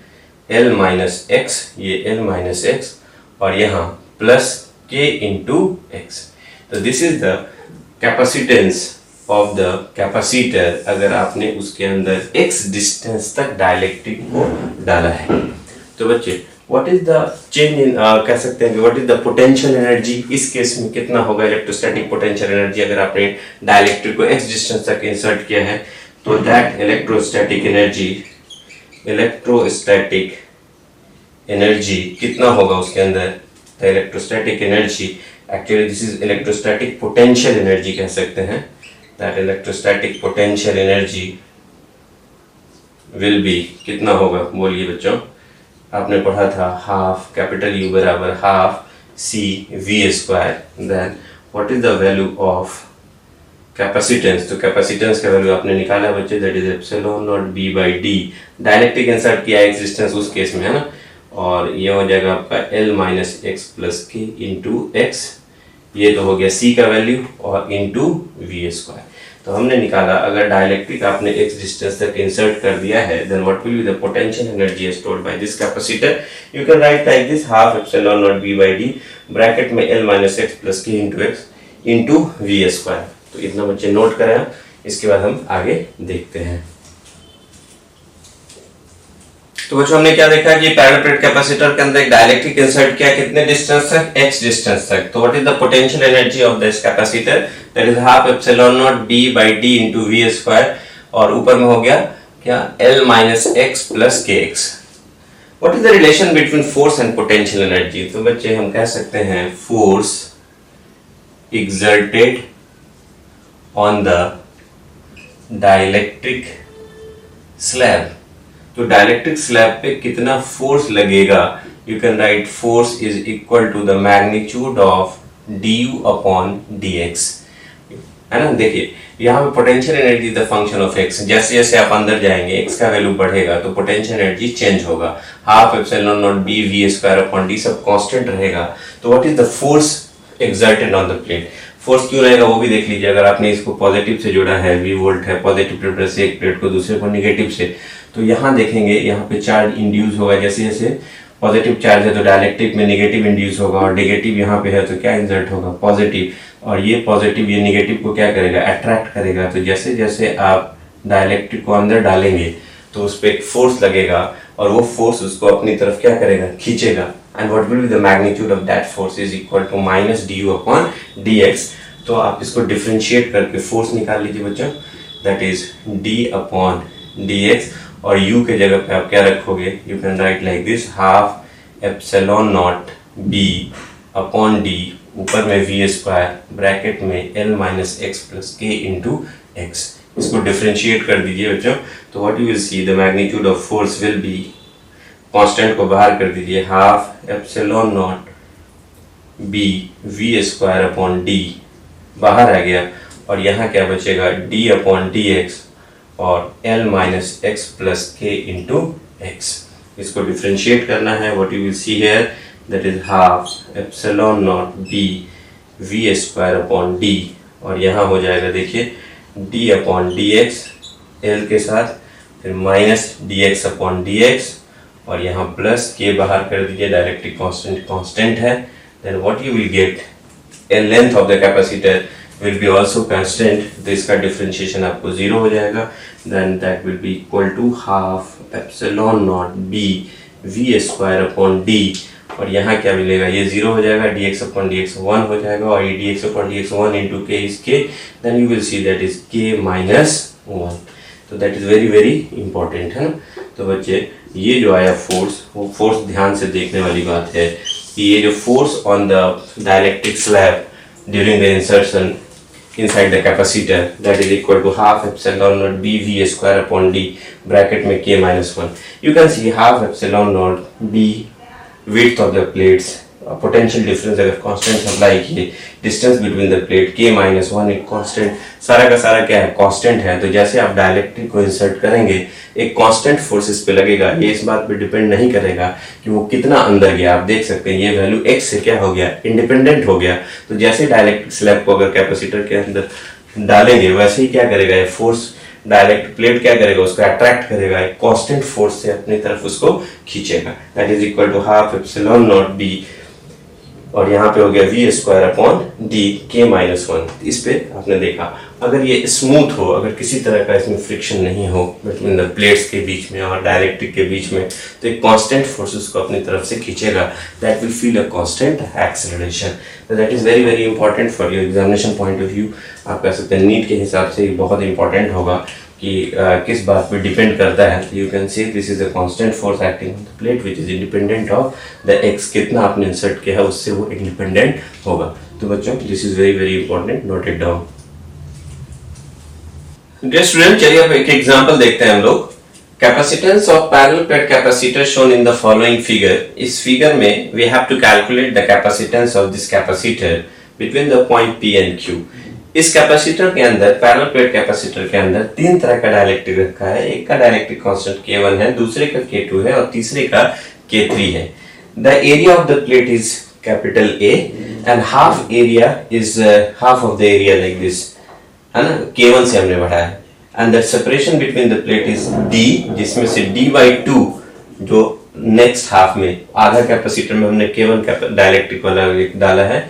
l minus x, ये l माइनस एक्स और यहाँ प्लस k इंटू एक्स। तो this is the capacitance of the capacitor अगर आपने उसके अंदर x डिस्टेंस तक डाइलेक्ट्रिक को डाला है। तो बच्चे what is the change in, कह सकते हैं कि what is the potential energy, इस केस में कितना होगा इलेक्ट्रोस्टैटिक पोटेंशियल एनर्जी अगर आपने डाइलेक्ट्रिक को x डिस्टेंस तक इंसर्ट किया है, तो दैट इलेक्ट्रोस्टैटिक एनर्जी कितना होगा उसके अंदर, the electrostatic energy, actually this is electrostatic potential energy कह सकते हैं, that electrostatic potential energy will be कितना होगा, बोलिए बच्चों, आपने पढ़ा था हाफ कैपिटल U बराबर half C V square, then what is the value of capacitance, तो कैपेसिटेंस का वैल्यू आपने निकाला बच्चे, that is epsilon naught b by d, dielectric insert किया एक्स डिस्टेंस उस केस में है ना, और ये हो जाएगा आपका l minus X plus K into x, ये तो हो गया c का वैल्यू और इंटू v स्क्वायर। तो हमने निकाला अगर डाइलेक्ट्रिक आपने x डिस्टेंस तक इंसर्ट कर दिया है, then what will be the potential energy stored by this capacitor, you can write like this half epsilon naught b by d bracket में l minus X plus K into X into v square. तो इतना बच्चे note करें हम, इसके बाद हम आगे देखते हैं। तो बच्चों हमने क्या देखा कि पैरेलल प्लेट कैपेसिटर के अंदर एक डाइलेक्ट्रिक इंसर्ट किया कितने डिस्टेंस तक, x डिस्टेंस तक। तो what is the potential energy of this capacitor, that is half epsilon naught b by d into v square, और ऊपर में हो गया क्या l minus x plus kx। What is the relation between force and potential energy, तो बच्चे हम कह सकते हैं force exerted on the dielectric slab, तो डाइलेक्ट्रिक स्लैब पे कितना फोर्स लगेगा, you can write force is equal to the magnitude of du upon dx। है ना। देखिए यहाँ पे potential energy is the function of x, जैसे जैसे आप अंदर जाएंगे एक्स का वैल्यू बढ़ेगा तो पोटेंशियल एनर्जी चेंज होगा। Half epsilon naught B V square upon D सब कांस्टेंट रहेगा। तो what is the force exerted on the plate, force क्यों रहेगा वो भी देख लीजिए। अगर आपने इसको पॉजिटिव से जोड़ा है, वी वोल्ट है, पॉजिटिव प्लेट से एक प्लेट को दूसरे को निगेटिव से, तो यहाँ देखेंगे यहाँ पे चार्ज इंड्यूस होगा। जैसे जैसे पॉजिटिव चार्ज है तो डायलेक्ट्रिक में निगेटिव इंड्यूस होगा, और निगेटिव यहाँ पे है तो क्या इंसर्ट होगा, पॉजिटिव। और ये पॉजिटिव ये निगेटिव को क्या करेगा, अट्रैक्ट करेगा। तो जैसे जैसे आप डायलेक्ट्रिक को अंदर डालेंगे तो उस पर एक फोर्स लगेगा, और वो फोर्स उसको अपनी तरफ क्या करेगा, खींचेगा। And what will be the magnitude of that force is equal to minus D U upon D X. तो आप इसको डिफ्रेंशिएट करके फोर्स निकाल लीजिए बच्चों, that is D upon D X. और u के जगह पे आप क्या रखोगे, you can write like this, half epsilon naught b upon D, ऊपर में वी स्क्वायर, ब्रैकेट में l minus X plus K into X. इसको डिफ्रेंशिएट कर दीजिए बच्चों, तो what you will see, the magnitude of force will be, constant को बाहर कर दीजिए, half epsilon naught b V square upon D बाहर आ गया, और यहाँ क्या बचेगा, d अपॉन डी एक्स और l minus X plus K into X. इसको डिफ्रेंशिएट करना है, what you will see here, that is half epsilon naught b V square upon D, और यहाँ हो जाएगा देखिए d upon D X L के साथ, फिर minus D X upon D X, और यहाँ प्लस के बाहर कर दीजिए, डायरेक्ट्रिक कांस्टेंट कांस्टेंट है। Then what you will get, L length of the capacitor will be also constant, तो इसका डिफरेंशिएशन आपको 0 हो जाएगा। then that will be equal to half epsilon naught b v square upon d, और यहाँ क्या मिलेगा, ये 0 हो जाएगा, dx अपॉन dx 1 हो जाएगा, और ये dx upon dx 1 into k is k, then you will see that is k minus 1। तो that is very very important है ना। तो बच्चे ये जो आया फोर्स, वो फोर्स ध्यान से देखने वाली बात है कि ये जो force on the dielectric slab during the insertion inside the capacitor, that is equal to half epsilon naught b v square upon d, bracket में k minus 1। You can see half epsilon naught b width of the plates, potential difference अगर constant apply किए, distance between the plate k minus 1 एक constant, सारा का सारा क्या है, constant है। तो जैसे आप डायलेक्ट्रिक को इंसर्ट करेंगे एक कांस्टेंट फोर्स इस पे लगेगा, ये इस बात पे डिपेंड नहीं करेगा कि वो कितना अंदर गया। आप देख सकते हैं ये वैल्यू x से क्या हो गया, इंडिपेंडेंट हो गया। तो जैसे डायलेक्ट्रिक स्लैब को अगर कैपेसिटर के अंदर डालेंगे वैसे ही क्या करेगा, ये फोर्स डायरेक्ट प्लेट क्या करेगा, उसको अट्रैक्ट करेगा, एक कांस्टेंट फोर्स से अपनी तरफ उसको खींचेगा। That is equal to half epsilon naught B, और यहाँ पे हो गया वी स्क्वायर अपॉन डी के माइनस 1। इस पे आपने देखा अगर ये स्मूथ हो, अगर किसी तरह का इसमें फ्रिक्शन नहीं हो बिटवीन द प्लेट्स के बीच में और डायलेक्ट्रिक के बीच में, तो एक कांस्टेंट फोर्स उसको अपनी तरफ से खींचेगा, that will feel a constant acceleration. तो that is very very important for your examination point of view. आप कह सकते हैं नीट के हिसाब से बहुत इंपॉर्टेंट होगा कि किस बात पे डिपेंड करता है। You can say this is a constant force acting on the plate which is independent of the x, कितना आपने इंसर्ट किया है उससे वो इंडिपेंडेंट होगा। तो बच्चों this is very very important, note it down. Dear student, चलिए अब एक एग्जांपल देखते हैं हम लोग। Capacitance of parallel plate capacitor shown in the following figure. इस फिगर में we have to calculate the capacitance of this capacitor between the point P and Q। इस कैपेसिटर के अंदर, पैरेलल प्लेट कैपेसिटर के अंदर तीन तरह का डायलेक्ट्रिक रखा है। एक का डायलेक्ट्रिक कांस्टेंट K1 है, दूसरे का K2 है और तीसरे का K3 है। The area of the plate is capital A and half area is half of the area like this, है ना, K1 से हमने बढ़ाया है। And the separation between the plate is D, जिसमें से D/2 जो नेक्स्ट हाफ में, आधा कैपेसिटर में हमने K1 डायलेक्ट्रिक वाला डाला है,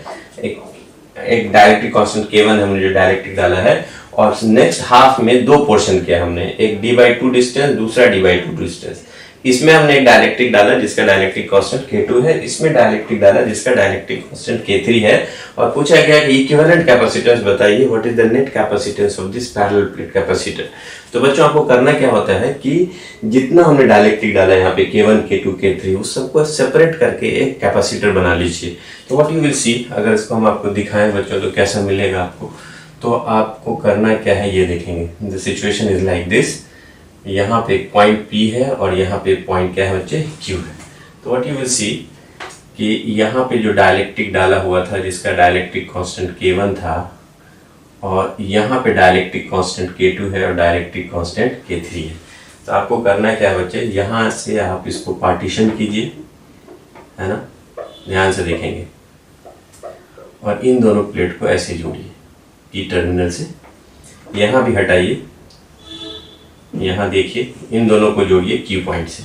एक डायलेक्ट्रिक कांस्टेंट K1 हमने जो डायलेक्ट्रिक डाला है, और नेक्स्ट हाफ में दो पोर्शन किया हमने, एक D/2 डिस्टेंस, दूसरा D/2 डिस्टेंस। इसमें हमने एक डायलेक्ट्रिक डाला जिसका डायलेक्ट्रिक कांस्टेंट K2 है, इसमें डायलेक्ट्रिक डाला जिसका डायलेक्ट्रिक कांस्टेंट K3 है, और पूछा गया कि इक्विवेलेंट कैपेसिटेंस बताइए, what is the net capacitance of this parallel plate capacitor. तो बच्चों आपको करना क्या होता है कि जितना हमने डायलेक्ट्रिक डाला यहाँ पे K1 K2 K3 उस सबको सेपरेट करके एक कैपेसिटर बना लीजिए। तो व्हाट यू विल सी, अगर इसको हम आपको दिखाएं बच्चों तो कैसा मिलेगा आपको। तो आपको करना क्या है ये देखेंगे, the situation is like this. यहाँ पे पॉइंट P है और यहाँ पे पॉइंट क्या है बच्चे, Q है। तो व्हाट यू विल सी कि यहाँ पे जो डायलेक्ट्रिक डाला हुआ था जिसका डायलेक्ट्रिक कांस्टेंट K1 था, और यहाँ पे डाइलेक्ट्रिक कांस्टेंट K2 है और डाइलेक्ट्रिक कांस्टेंट K3 है। तो आपको करना क्या है बच्चे, यहाँ से आप इसको पार्टीशन कीजिए, है ना, ध्यान से देखेंगे, और इन दोनों प्लेट को ऐसे जोड़िए P टर्मिनल से, यहाँ भी हटाइए, यहाँ देखिए इन दोनों को जोड़िए Q पॉइंट से,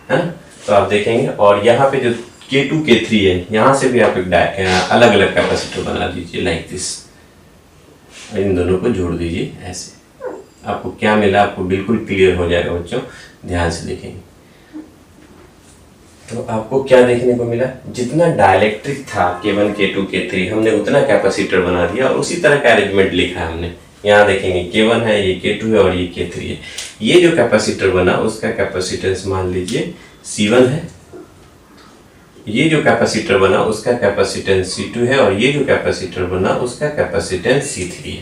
है ना। तो आप देखेंगे, और यहाँ पे जो K2 K3 है, यहाँ से भी आप एक अलग अलग कैपेसिटर बना दीजिए लाइक दिस, इन दोनों को जोड़ दीजिए ऐसे। आपको क्या मिला, आपको बिल्कुल क्लियर हो जाएगा बच्चों, ध्यान से देखेंगे। तो आपको क्या देखने को मिला, जितना डाइलेक्ट्रिक था K1 K2 K3 हमने उतना कैपेसिटर बना दिया, और उसी तरह का अरेंजमेंट लिखा है हमने। यहाँ देखेंगे K1 है, ये K2 है और ये K3 है। ये जो कैपेसिटर बना उसका कैपेसिटेंस मान लीजिए C1 है, ये जो कैपेसिटर बना उसका कैपेसिटेंस C2 है, और ये जो कैपेसिटर बना उसका कैपेसिटेंस C3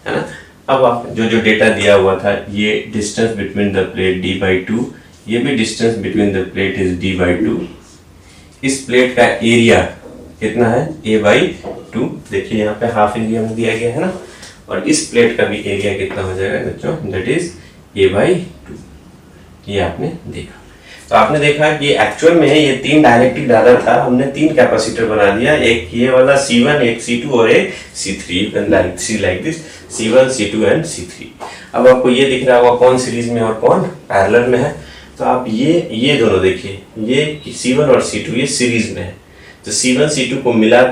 है ना। अब आप जो डेटा दिया हुआ था, ये distance between the plate D/2, ये भी distance between the plate is D/2। इस प्लेट का एरिया कितना है, A/2, देखिए यहाँ पे हाफ एरिया में दिया गया है ना, और इस प्लेट का भी एरिया कितना हो जाएगा बच्चों, दैट इज A/2। ये आपने देखा। तो आपने देखा कि एक्चुअल में ये 3 डाइलेक्ट्रिक डाला था, हमने 3 कैपेसिटर बना दिया, एक ये वाला C1, एक C2 और एक C3, like this C1 C2 and C3। अब आपको ये दिख रहा होगा कौन सीरीज में और कौन पैरेलल में है। तो आप ये दोनों देखिए, ये C1 और C2 ये सीरीज में है। तो C1 C2 को मिला,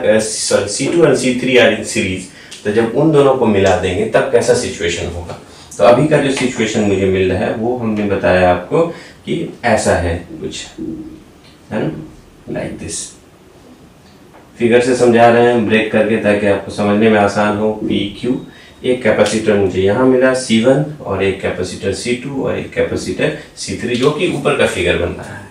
C2 and C3 are in series. तो जब उन दोनों को मिला देंगे तब कैसा सिचुएशन होगा। तो अभी का जो सिचुएशन मुझे मिल रहा है वो हमने बताया आपको कि ऐसा है कुछ, है ना, लाइक दिस। फिगर से समझा रहे हैं ब्रेक करके ताकि आपको समझने में आसान हो। PQ, एक कैपेसिटर मुझे यहाँ मिला C1, और एक कैपेसिटर C2 और एक कैपेसिटर C3, जो कि ऊपर का फिगर बन रहा है।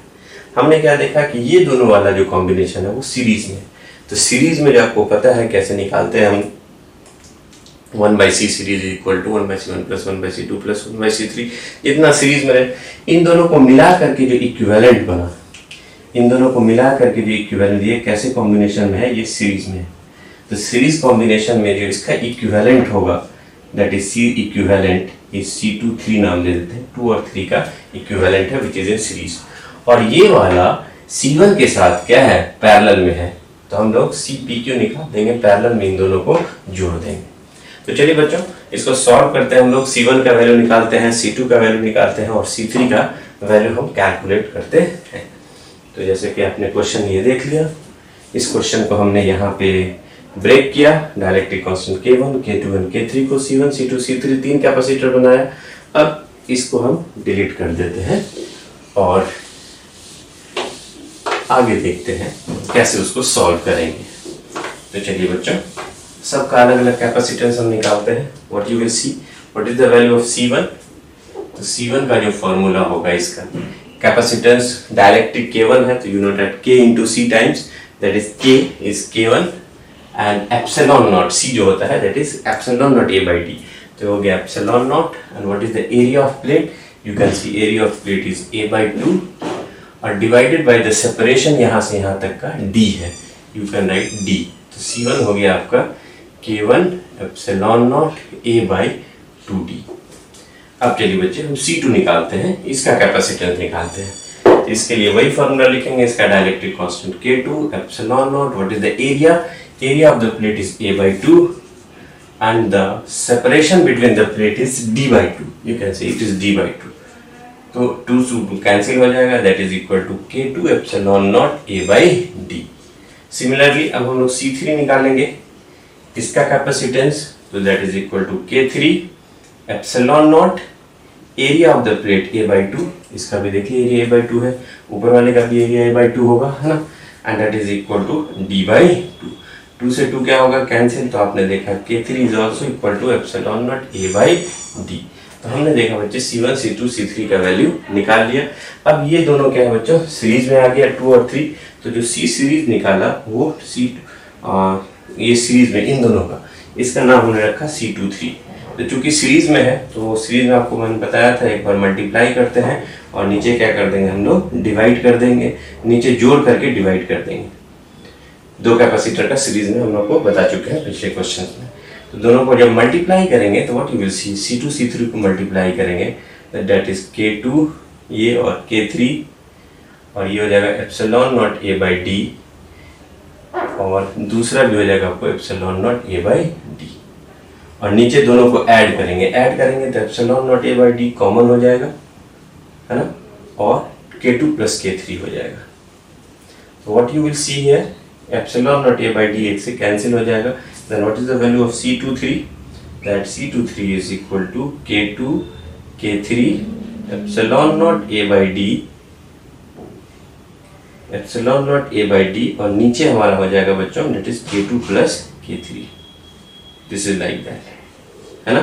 हमने क्या देखा कि ये दोनों वाला जो कॉम्बिनेशन है वो सीरीज में। तो सीरीज में जो आपको पता है कैसे निकालते हैं हम, 1/C series equal to 1/C1 plus 1/C2 plus 1/C3, जितना सीरीज में रहे, इन दोनों को मिला करके जो इक्विवेलेंट बना, इन दोनों को मिला करके जो इक्विवेलेंट, ये कैसे कॉम्बिनेशन में है, ये सीरीज में है। तो सीरीज कॉम्बिनेशन में जो इसका इक्विवेलेंट होगा, that is C equivalent is C2 3 नाम दे देते हैं, 2 और 3 का इक्विवेलेंट है विच इज इन सीरीज। और ये वाला C1 के साथ क्या है, पैरेलल में है। तो हम लोग CPQ निकाल देंगे, पैरेलल में इन दोनों को जोड़ देंगे। तो चलिए बच्चों इसको सॉल्व करते हैं। हम लोग C1 का वैल्यू निकालते हैं, C2 का वैल्यू निकालते हैं, और C3 का वैल्यू हम कैलकुलेट करते हैं। तो जैसे कि आपने क्वेश्चन ये देख लिया, इस क्वेश्चन को हमने यहाँ पे ब्रेक किया, dielectric constant K1 K2 and K3 को C1 C2 C3 3 कैपेसिटर बनाया। अब इसको हम डिलीट कर देते हैं और आगे देखते हैं कैसे उसको सॉल्व करेंगे। तो चलिए बच्चों, सबका अलग अलग कैपेसिटेंस हम निकालते हैं। What you will see, what is the value of C1। तो C1 का जो फॉर्मूला होगा, इसका कैपेसिटेंस डाइलेक्ट्रिक K1 है, तो you know that K into C times, that is K is K1 and epsilon not C जो होता है that is epsilon naught A/D। तो हो गया epsilon naught, and what is the area of plate, you can C area of plate is A/2 और divided by the separation यहाँ से यहाँ तक का D है, यू कैन राइट D। तो C1 हो गया आपका K1 एप्सिलॉन नॉट A/2D। अब चलिए बच्चे हम C2 निकालते हैं, इसका कैपेसिटेंस निकालते हैं। तो इसके लिए वही फॉर्मूला लिखेंगे, इसका dielectric constant K2 epsilon not, what is the area of the plate is A/2 and the separation between the plate is D/2, you can say it is D/2। तो 2 से कैंसिल हो जाएगा, that is equal to K2 epsilon naught A/D। Similarly अब हम लोग C3 निकालेंगे, इसका capacitance, तो that is equal to K3 epsilon naught area of the plate A/2, इसका भी देखिए एरिया A/2 है, ऊपर वाले का भी एरिया A/2 होगा, है ना, and that is equal to D/2। 2 से 2 क्या होगा, कैंसिल। तो आपने देखा K3 is also equal to epsilon naught A/D। तो हमने देखा बच्चे C1 C2 C3 का वैल्यू निकाल लिया। अब ये दोनों क्या है बच्चों, सीरीज में आ गया 2 और 3। तो जो C सीरीज निकाला वो ये सीरीज में इन दोनों का, इसका नाम हमने रखा C23। तो चूंकि सीरीज में है तो सीरीज में आपको मैंने बताया था, एक बार मल्टीप्लाई करते हैं और नीचे क्या कर देंगे हम लोग, डिवाइड कर देंगे, नीचे जोड़ करके डिवाइड कर देंगे। 2 कैपेसिटर का सीरीज में हम लोग को बता चुके हैं पिछले क्वेश्चन में। तो दोनों को जब मल्टीप्लाई करेंगे तो what you will C, C2 C3 को मल्टीप्लाई करेंगे दैट इज K2 ये और K3, और ये हो जाएगा epsilon naught A by D, और दूसरा भी हो जाएगा आपको epsilon naught A by D, और नीचे दोनों को ऐड करेंगे तो epsilon naught A by D common हो जाएगा, है ना, और K2 प्लस K3 हो जाएगा। तो what you will see here, epsilon naught A by D एक से कैंसिल हो जाएगा, then what is the value of C23, that C23 is equal to K2 K3 epsilon naught A by D, epsilon naught A by D, और नीचे हमारा हो जाएगा बच्चों that is K2 plus K3। This is like that, है ना।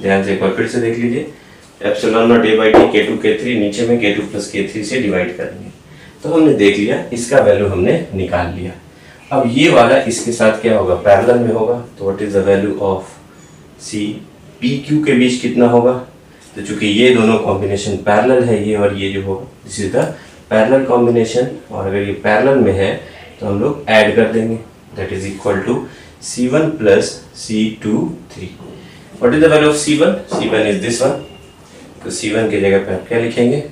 ध्यान से एक बार फिर से देख लीजिए, epsilon naught A by D K2 K3, नीचे में K2 प्लस K3 से डिवाइड करेंगे। तो हमने देख लिया, इसका वैल्यू हमने निकाल लिया। अब ये वाला इसके साथ क्या होगा, पैरेलल में होगा, तो what is the value of C, P Q के बीच कितना होगा, तो चूंकि ये दोनों कॉम्बिनेशन पैरेलल है, ये और ये जो होगा this is the parallel combination, और अगर ये पैरेलल में है तो हम लोग ऐड कर देंगे, that is equal to C1 plus C23। What is the value of C1, C1 is this one, तो C1 की जगह पे आप क्या लिखेंगे,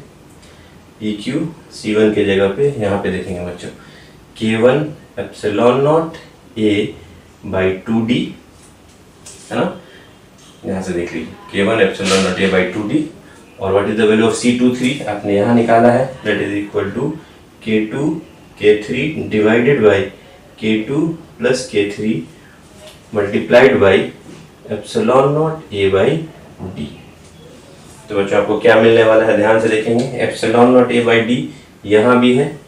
PQ, C1 की जगह पे यहाँ पे देखेंगे बच्चों K1 epsilon naught A by 2D, है ना, यहाँ से देख लीजिए K1 epsilon naught A by 2D, और what is the value of C23 आपने यहाँ निकाला है, that is equal to K2 K3 divided by K2 plus K3 multiplied by epsilon naught A by D। तो बच्चों आपको क्या मिलने वाला है, ध्यान से देखेंगे, epsilon naught A by D यहाँ भी है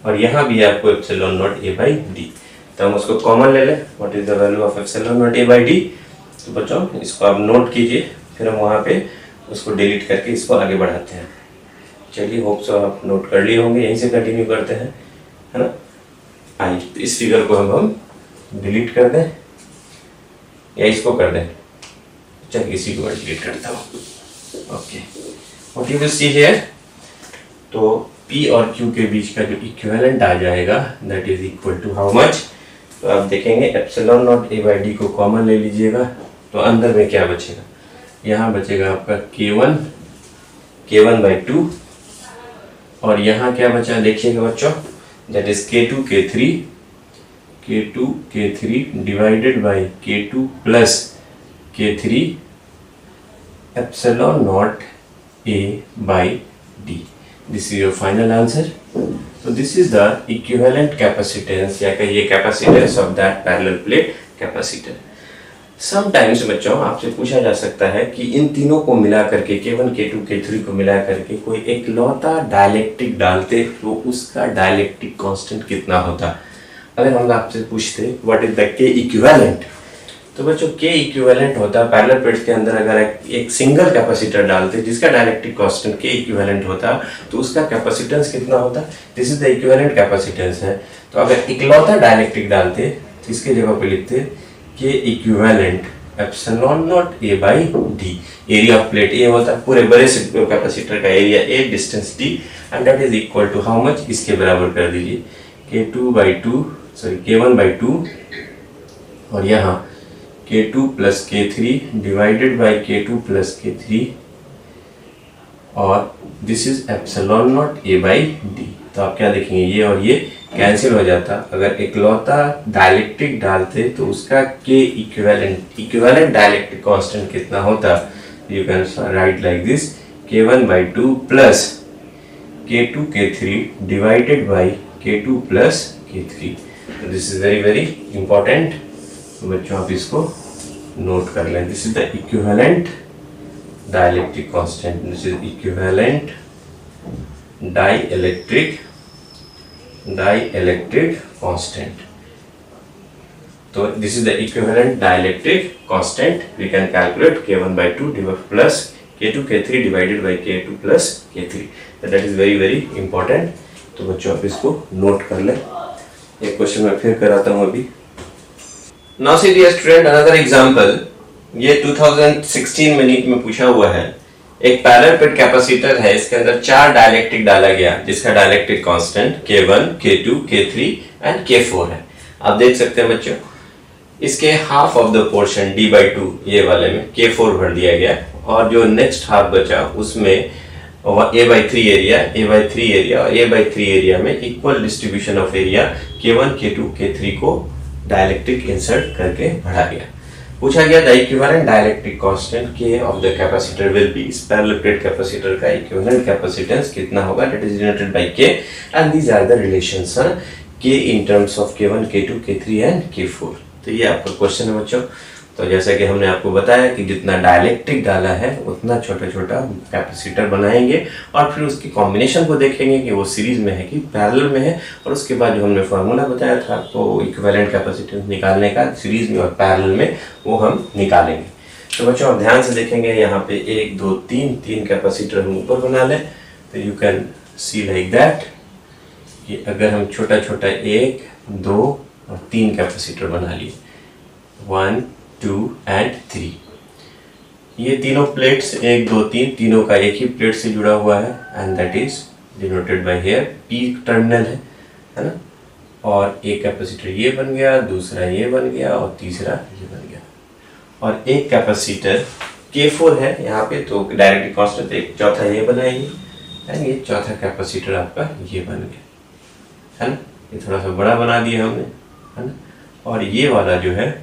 और यहाँ भी है आपको epsilon naught A by D, तो हम उसको कॉमन ले लें। What is the value of epsilon naught A by D, तो बच्चों इसको आप नोट कीजिए, फिर हम वहाँ पे उसको डिलीट करके इसको आगे बढ़ाते हैं। चलिए, होप सो आप नोट कर लिए होंगे, यहीं से कंटिन्यू करते हैं, है ना। आइए तो इस फिगर को हम डिलीट कर दें या इसको कर दें, चलिए इसी को डिलीट करता हूँ। Okay, what you will see here, तो P और Q के बीच का जो इक्विवेलेंट आ जाएगा that is equal to how much, तो आप देखेंगे epsilon naught A by D को कॉमन ले लीजिएगा, तो अंदर में क्या बचेगा, यहाँ बचेगा आपका K1 बाई 2, और यहाँ क्या बचा देखिएगा बच्चों, that is K2 K3 divided by K2 plus K3 epsilon naught A by d. This is your final answer. तो this is the equivalent capacitance या कहिए capacitance of that parallel plate capacitor. Sometimes बच्चों आपसे पूछा जा सकता है कि इन तीनों को मिला करके K1 K2 K3 को मिला करके कोई एक लौता डायलेक्ट्रिक डालते तो उसका डायलेक्ट्रिक कांस्टेंट कितना होता। अगर हम आपसे पूछते what is the K equivalent, तो बच्चों K इक्विवेलेंट होता है पैरेलल प्लेट के अंदर अगर एक सिंगल कैपेसिटर डालते जिसका डायलेक्ट्रिक कांस्टेंट K इक्विवेलेंट होता तो उसका कैपेसिटेंस कितना होता। This is the equivalent capacitance है। तो अगर इकलौता डायलेक्ट्रिक डालते तो इसके जगह पे लिखते K equivalent epsilon naught A by D. Area of plate A होता है, पूरे बड़े से कैपेसिटर का area A, distance D, and that is equal to how much, इसके बराबर कर दीजिए K1 बाई 2 और यहाँ K2 plus K3 divided by K2 plus K3, और this is epsilon naught A by D. तो आप क्या देखेंगे, ये और ये कैंसिल हो जाता। अगर इकलौता डायलेक्ट्रिक डालते तो उसका K इक्विवेलेंट डायलेक्ट्रिक कांस्टेंट कितना होता। You can write like this K1 by 2 plus K2 K3 divided by K2 plus K3। This is very very important, तो बच्चों आप इसको नोट कर लें। This is the equivalent dielectric constant, this is equivalent dielectric constant. तो this is the equivalent dielectric constant, we can calculate K1 by 2 plus K2 K3 divided by K2 plus K3। That is very very important, तो बच्चों आप इसको note कर लें। एक question मैं फिर कराता हूँ अभी। Now see dear student, another example, ये 2016 में नीट में पूछा हुआ है। एक पैरेलल प्लेट कैपेसिटर है, इसके अंदर 4 डाइलेक्ट्रिक डाला गया जिसका dielectric constant K1, K2, K3 and K4 है। आप देख सकते हैं बच्चों, इसके half of the portion d/2 ये वाले में K4 भर दिया गया, और जो नेक्स्ट हाफ बचा उसमें A/3 एरिया, A/3 एरिया और A/3 एरिया में equal distribution of area K1, K2, K3 को डाइलेक्ट्रिक इंसर्ट करके बढ़ा गया। पूछा गया the equivalent dielectric constant K of the capacitor will be, इस पैरेलल प्लेट कैपेसिटर का इक्विवेलेंट कैपेसिटेंस कितना होगा, that is denoted by K, and these are the relations K in terms of K1, K2, K3 and K4। तो ये आपका question है बच्चों। तो जैसा कि हमने आपको बताया कि जितना डाइलेक्ट्रिक डाला है उतना छोटा छोटा कैपेसिटर बनाएंगे, और फिर उसकी कॉम्बिनेशन को देखेंगे कि वो सीरीज में है कि पैरेलल में है, और उसके बाद जो हमने फार्मूला बताया था तो इक्विवेलेंट कैपेसिटेंस निकालने का सीरीज में और पैरेलल में वो हम निकालेंगे। तो बच्चों आप ध्यान से देखेंगे, यहाँ पे 1 2 3 कैपेसिटर हम ऊपर बना लें, तो you can C like that कि अगर हम छोटा छोटा 1 2 और 3 कैपेसिटर बना लिए, 1 2 एंड 3, ये तीनों प्लेट्स 1 2 3 तीनों का एक ही प्लेट से जुड़ा हुआ है, and that is denoted bye here P terminal है ना। और एक कैपेसिटर ये बन गया, दूसरा ये बन गया और तीसरा ये बन गया, और एक कैपेसिटर K4 है यहाँ पे, तो डायरेक्टली कांस्टेंट एक चौथा ये बनाएंगे, एंड ये चौथा कैपेसिटर आपका ये बन गया है ना। ये थोड़ा सा बड़ा बना दिया हमने है ना, और ये वाला जो है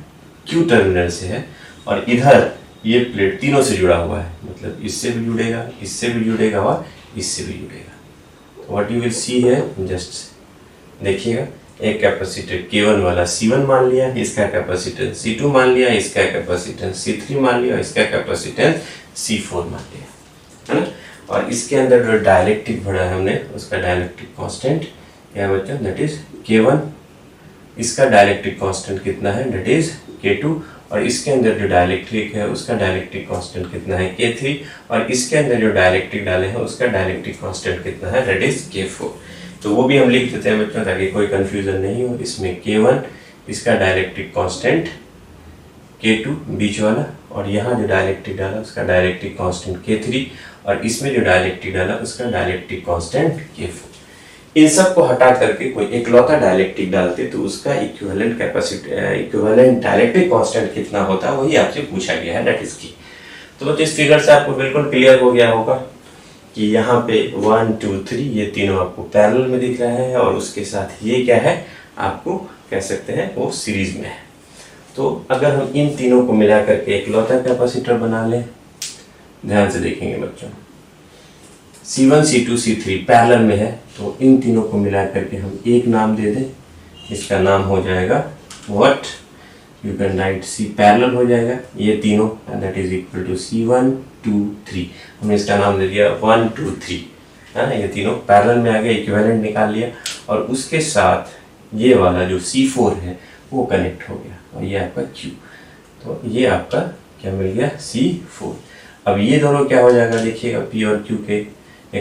Q टर्मिनल से है, और इधर ये प्लेट तीनों से जुड़ा हुआ है, मतलब इससे भी जुड़ेगा, इससे भी जुड़ेगा और इससे भी जुड़ेगा। व्हाट यू विल सी है, जस्ट देखिएगा, एक कैपेसिटर K1 वाला C1 मान लिया, इसका कैपेसिटेंस C2 मान लिया, इसका कैपेसिटेंस C3 मान लिया, इसका कैपेसिटेंस C4 मान लिया है ना। और इसके अंदर जो डाइलेक्ट्रिक भरा है हमने उसका डाइलेक्ट्रिक कांस्टेंट क्या बच्चा, दैट इज K1, इसका डाइलेक्ट्रिक कांस्टेंट कितना है, दैट इज K2, और इसके अंदर जो डाइलेक्ट्रिक है उसका डाइलेक्ट्रिक कांस्टेंट कितना है, K3, और इसके अंदर जो डाइलेक्ट्रिक डाले हैं उसका डाइलेक्ट्रिक कांस्टेंट कितना है, दैट इज K4। तो वो भी हम लिख देते हैं बच्चों ताकि कोई कंफ्यूजन नहीं हो। इसमें K1 इसका डाइलेक्ट्रिक कांस्टेंट, K2 बीच वाला, और यहाँ जो डाइलेक्ट्रिक डाला उसका डाइलेक्ट्रिक कांस्टेंट K3, और इसमें जो डाइलेक्ट्रिक डाला उसका डाइलेक्ट्रिक कांस्टेंट K4। इन सब को हटा करके कोई इकलौता डाइलेक्ट्रिक डालते तो उसका इक्विवेलेंट इक्विवेलेंट डाइलेक्ट्रिक कांस्टेंट कितना होता है वही आपसे पूछा गया है, दैट इज की। तो बच्चों इस फिगर से आपको बिल्कुल क्लियर हो गया होगा कि यहाँ पे 1 2 3 ये तीनों आपको पैरेलल में दिख रहा है, और उसके साथ ये क्या है आपको कह सकते हैं वो सीरीज में है। तो अगर हम इन तीनों को मिला करके इकलौता कैपेसिटर बना लें, ध्यान से देखेंगे बच्चों, C1 C2 C3 पैरेलल में है, तो इन तीनों को मिला करके हम एक नाम दे दें, इसका नाम हो जाएगा what, you can right C parallel हो जाएगा ये तीनों, that is equal to C1 2 3, हमने इसका नाम दे दिया 1 2 3 है ना। ये तीनों पैरेलल में आ गए, इक्विवेलेंट निकाल लिया, और उसके साथ ये वाला जो C4 है वो कनेक्ट हो गया, और ये आपका Q, तो ये आपका क्या मिल गया C4। अब ये दोनों क्या हो जाएगा देखिएगा, P और Q के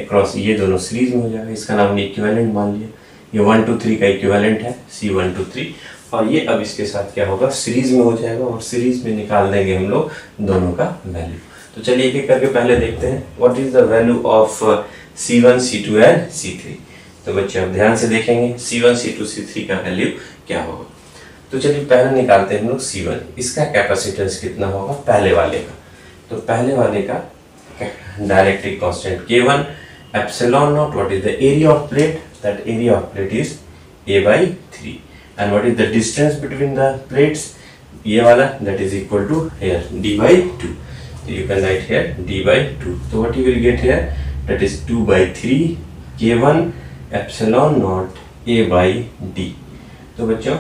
क्रॉस ये दोनों सीरीज में हो जाएगा, इसका नाम हमने इक्विवेलेंट मान लिया, ये 1 2 3 का इक्विवेलेंट है C1 2 3, और ये अब इसके साथ क्या होगा सीरीज में हो जाएगा, और सीरीज में निकाल देंगे हम लोग दोनों का वैल्यू। तो चलिए एक एक करके पहले देखते हैं what is the value of C1 C2 and C3। तो बच्चे आप ध्यान से देखेंगे C1 C2 C3 का वैल्यू क्या होगा। तो चलिए पहले निकालते हैं हम लोग C1, इसका कैपेसिटेंस कितना होगा पहले वाले का। तो पहले वाले का dielectric constant K1 epsilon naught, what is the area of plate, that area of plate is A/3, and what is the distance between the plates, ये वाला that is equal to here D/2, so you can write here D/2, so what you will get here, that is 2/3 K1 epsilon naught A/D। तो बच्चों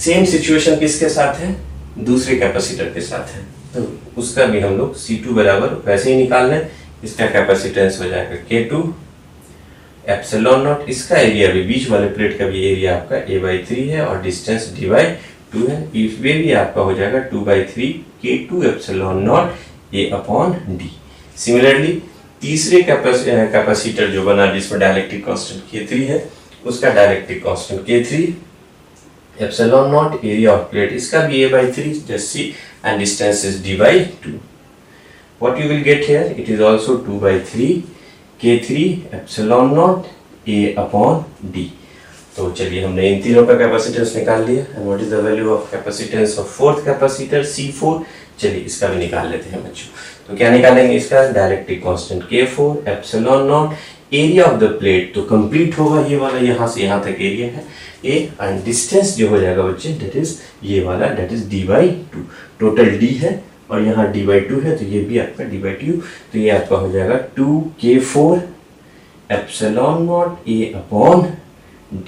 same situation किसके साथ है, दूसरे capacitor के साथ है, तो उसका भी हम लोग C2 बराबर वैसे ही निकाल लें, इसका कैपेसिटेंस हो जाएगा K2 एप्सिलॉन नॉट, इसका एरिया भी बीच वाले प्लेट का भी एरिया आपका A/3 है, और डिस्टेंस D/2 है, इसमें भी आपका हो जाएगा 2/3 K2 epsilon naught A/D। Similarly तीसरे कैपेसिटर जो बना जिसमें डाइलेक्ट्रिक कांस्टेंट K3 है, उसका dielectric constant K3 epsilon naught, area of plate इसका भी A/3 just see, and distance is D/2. What you will get here, it is also 2/3 K3 epsilon naught A/D। तो चलिए हमने इन तीनों का कैपेसिटेंस निकाल लिया। And what is the value of capacitance of fourth capacitor C4। चलिए इसका भी निकाल लेते हैं बच्चों। तो क्या निकालेंगे इसका, डायरेक्ट्रिक constant K4 epsilon naught, area of the plate तो कंप्लीट होगा ये वाला, यहाँ से यहाँ तक एरिया है ए, एंड डिस्टेंस जो हो जाएगा बच्चे दैट इज ये वाला, that is d/2। Total d है और यहाँ d/2 है, तो ये भी आपका d/2, तो ये आपका हो जाएगा 2K4 epsilon naught A upon d।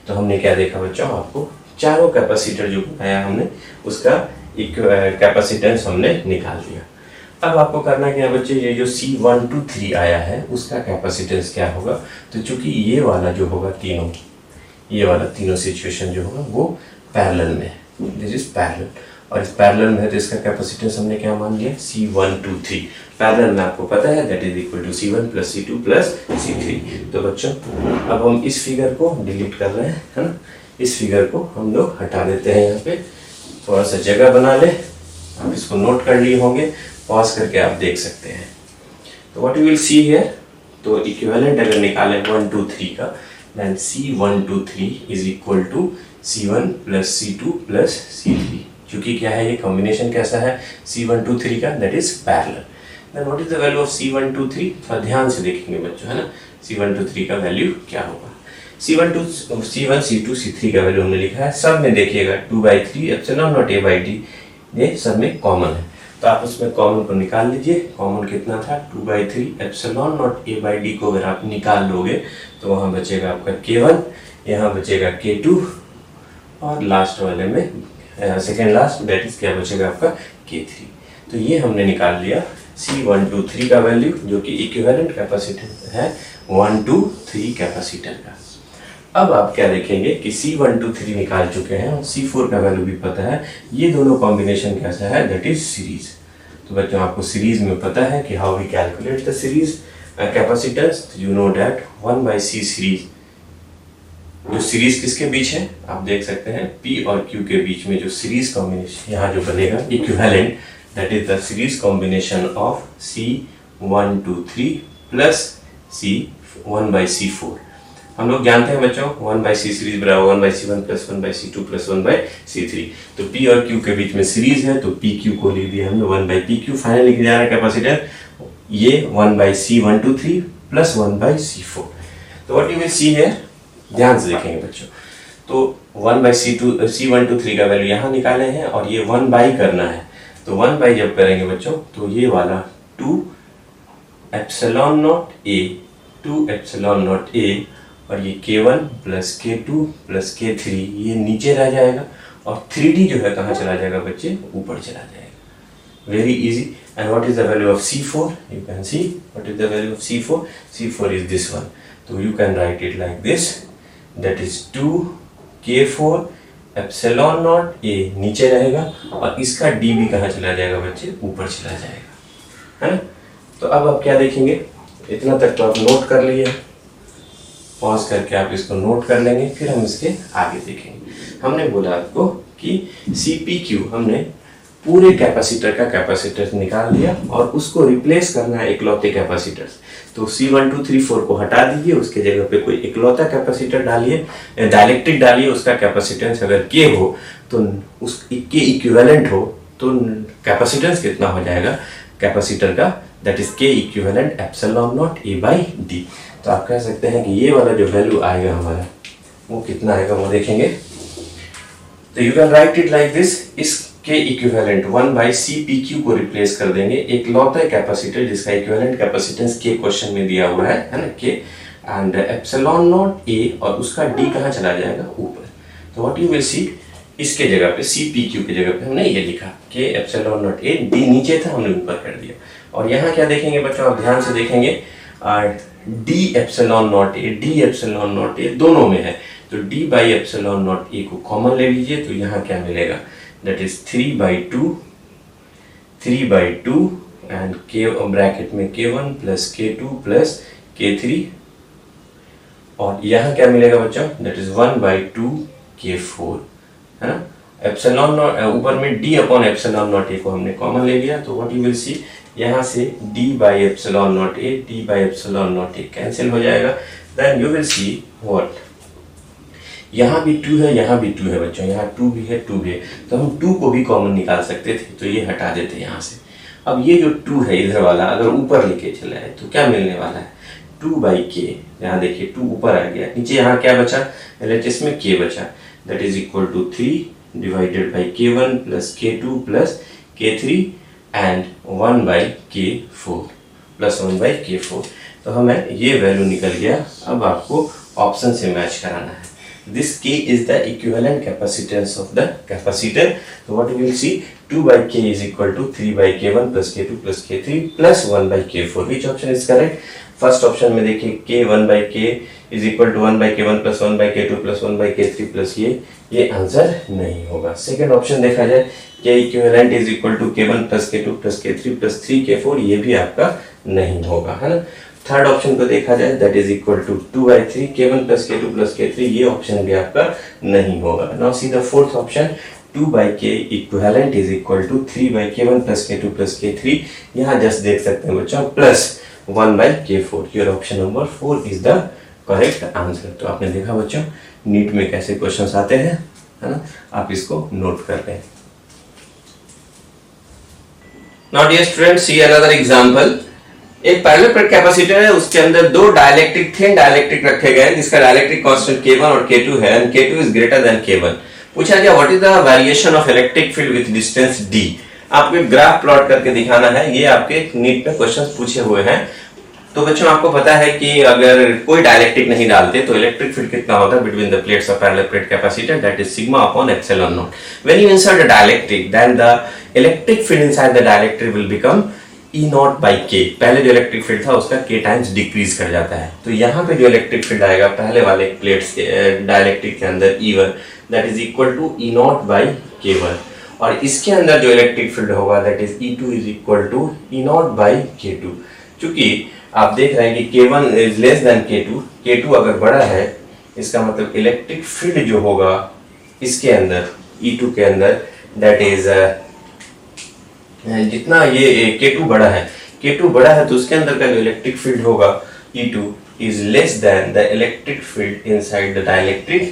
तो हमने क्या देखा बच्चों, आपको चारों कैपेसिटर जो बनाया हमने उसका एक कैपेसिटेंस हमने निकाल दिया। अब आपको करना क्या बच्चे, ये जो C123 आया है उसका कैपेसिटेंस क्या होगा। तो चूंकि ये वाला जो होगा तीनों, ये वाला तीनों सिचुएशन जो होगा वो पैरेलल में है, दिस इज पैरेलल, और इस पैरेलल में है तो इसका कैपेसिटेंस हमने क्या मान लिया, C123। पैरेलल में आपको पता है that is equal to C1 plus C2 plus C3। तो बच्चों अब हम इस फिगर को डिलीट कर रहे हैं, है ना, इस फिगर को हम लोग हटा देते हैं। यहाँ पे थोड़ा सा जगह बना ले, आप इसको नोट कर लिए होंगे, पॉज करके आप देख सकते हैं। तो what you will see here, तो इक्विवेलेंट अगर निकालें 1 2 3 का, then C123 is equal to C1 plus C2 plus C3। क्योंकि क्या है, ये कॉम्बिनेशन कैसा है C123 का, that is parallel. Then what is the value of C123, थोड़ा ध्यान से देखेंगे बच्चों, है ना, C123 का वैल्यू क्या होगा। C1 C2 C3 का वैल्यू हमने लिखा है, सब में देखिएगा 2/3 एप्सिलॉन नॉट A/d, ये सब में कॉमन है, तो आप उसमें कॉमन को निकाल लीजिए। कॉमन कितना था, 2/3 एप्सिलॉन नॉट A/d को अगर आप निकाल लोगे तो वहाँ बचेगा आपका K1, यहाँ बचेगा K2, और लास्ट वाले में सेकेंड लास्ट दैट इज क्या बचेगा आपका K3। तो ये हमने निकाल लिया C123 का वैल्यू, जो कि इक्विवेलेंट कैपेसिटर है 1 2 3 कैपेसिटर का। अब आप क्या देखेंगे कि C123 निकाल चुके हैं और C4 का वैल्यू भी पता है, ये दोनों कॉम्बिनेशन कैसा है, दैट इज सीरीज। तो बच्चों आपको सीरीज में पता है कि how we calculate the series capacitance, you know that 1/C series. जो सीरीज किसके बीच है, आप देख सकते हैं P और Q के बीच में जो सीरीज कॉम्बिनेशन यहाँ जो बनेगा equivalent, that is the series combination of C123 plus C1/C4। हम लोग जानते हैं बच्चों 1/C सीरीज बराबर 1/C1 plus 1/C2 plus 1/C3। तो P और Q के बीच में सीरीज है, तो PQ को लिख दिया हमने 1/PQ। फाइनल लिख जा रहा है कैपेसिटर ये 1/C123 प्लस 1/C4। तो व्हाट यू विल सी है, ध्यान से देखेंगे बच्चों, तो 1/C123 का वैल्यू यहाँ निकाले हैं और ये 1/, करना है, तो 1/, जब करेंगे बच्चों तो ये वाला 2 epsilon naught A, 2 epsilon naught A, और ये K1 plus K2 plus K3 ये नीचे रह जाएगा, और 3D जो है कहाँ चला जाएगा बच्चे, ऊपर चला जाएगा। Very easy. And what is the value of C4, you can see what is the value of C4, C4 is this one, तो you can write it like this, that is 2K4 epsilon naught A नीचे रहेगा, और इसका D भी कहाँ चला जाएगा बच्चे, ऊपर चला जाएगा, है ना। तो अब आप क्या देखेंगे, इतना तक तो आप नोट कर लिए, पॉज करके आप इसको नोट कर लेंगे, फिर हम इसके आगे देखेंगे। हमने बोला आपको कि CPQ हमने पूरे कैपेसिटर का कैपेसिटर निकाल लिया और उसको रिप्लेस करना है इकलौते कैपेसिटर। तो C1234 को हटा दीजिए, उसके जगह पे कोई इकलौता कैपेसिटर डालिए, डायलेक्ट्रिक डालिए, उसका कैपेसिटेंस अगर K हो तो उस के इक्विवेलेंट हो, तो कैपेसिटेंस कितना हो जाएगा कैपेसिटर का, that is K equivalent epsilon naught A/d। तो आप कह सकते हैं कि ये वाला जो वैल्यू आएगा हमारा वो कितना आएगा, वो देखेंगे। तो you can write it like this, इस के इक्विवेलेंट 1/CPQ को रिप्लेस कर देंगे एक लौता कैपेसिटर जिसका इक्विवेलेंट कैपेसिटेंस के क्वेश्चन में दिया हुआ है ना, के एंड एप्सिलॉन नॉट A, और उसका D कहाँ चला जाएगा, ऊपर। तो व्हाट यू विल सी, इसके जगह पे CPQ की जगह पे हमने ये लिखा के एप्सिलॉन नॉट A, D नीचे था हमने ऊपर कर दिया। और यहाँ क्या देखेंगे बच्चों, आप ध्यान से देखेंगे, D epsilon naught A, D epsilon naught A दोनों में है, तो D by epsilon naught A को कॉमन ले लीजिए, तो यहाँ क्या मिलेगा, that is 3/2 and K bracket में K1 plus K2 plus K3, और यहाँ क्या मिलेगा बच्चों, दैट इज 1/2 K4, है ना। एप्सिलॉन नॉट ऊपर में D upon epsilon naught A को हमने कॉमन ले लिया, तो व्हाट यू विल सी, यहाँ से D by epsilon naught A, D by epsilon naught A cancel हो जाएगा। Then you will see what, यहाँ भी 2 है, यहाँ भी 2 है बच्चों, यहाँ 2 भी है, 2 भी है, तो हम 2 को भी कॉमन निकाल सकते थे, तो ये हटा देते यहाँ से। अब ये जो 2 है इधर वाला अगर ऊपर लेके चला है तो क्या मिलने वाला है, 2/k। यहाँ देखिए 2 ऊपर आ गया, नीचे यहाँ क्या बचा, LHS में k बचा, that is equal to 3 divided by k1 plus k2 plus k3 and 1/k4 plus 1/k4। तो हमें ये वैल्यू निकल गया। अब आपको ऑप्शन से मैच कराना है। This K is the equivalent capacitance of the capacitor. So what we will see, 2/k is equal to 3/k1 plus k2 plus k3 plus 1/k4. Which option is correct? First option में देखिए k 1/k is equal to 1/k1 plus 1/k2 plus 1/k3 plus ये answer नहीं होगा। Second option देखा जाए, k equivalent is equal to k1 plus k2 plus k3 plus 3k4, ये भी आपका नहीं होगा, है ना। थर्ड ऑप्शन को देखा जाए, that is equal to 2/3 k1 plus k2 plus k3, ये ऑप्शन भी आपका नहीं होगा। Now see the fourth option, 2/k equivalent is equal to 3/k1 plus k2 plus k3, यहाँ जस्ट देख सकते हैं बच्चों plus 1/k4। Your option number 4 is the correct answer. तो आपने देखा बच्चों नीट में कैसे क्वेश्चंस आते हैं, है ना, आप इसको नोट कर लें। Now dear students, see another example. एक पैरेलल प्लेट कैपेसिटर है, उसके अंदर दो डाइलेक्ट्रिक थिन डाइलेक्ट्रिक रखे गए हैं जिसका डाइलेक्ट्रिक कांस्टेंट K1 और K2 है and K2 is greater than K1। पूछा गया what is the variation of electric field with distance d। आपको एक ग्राफ प्लॉट करके दिखाना है। ये आपके नीट में क्वेश्चंस पूछे हुए हैं। तो बच्चों आपको पता है कि अगर कोई डाइलेक्ट्रिक नहीं डालते तो इलेक्ट्रिक फील्ड कितना होता है between the plates of parallel plate capacitor, that is sigma upon epsilon naught. When you insert a dielectric then the electric field inside the dielectric will become E0/K। पहले जो electric field था उसका K times decrease कर जाता है। तो यहाँ पे जो इलेक्ट्रिक फील्ड आएगा पहले वाले प्लेट्स के डाइलेक्ट्रिक के अंदर E1 that is equal to E0/K1, और इसके अंदर जो इलेक्ट्रिक फील्ड होगा that is E2 is equal to E0/K2। चूंकि आप देख रहे हैं कि K1 is less than K2, K2 अगर बड़ा है इसका मतलब इलेक्ट्रिक फील्ड जो होगा इसके अंदर E2 के अंदर दैट इज जितना ये K2 बड़ा है तो उसके अंदर का जो इलेक्ट्रिक फील्ड होगा E2 is less than the electric field inside the dielectric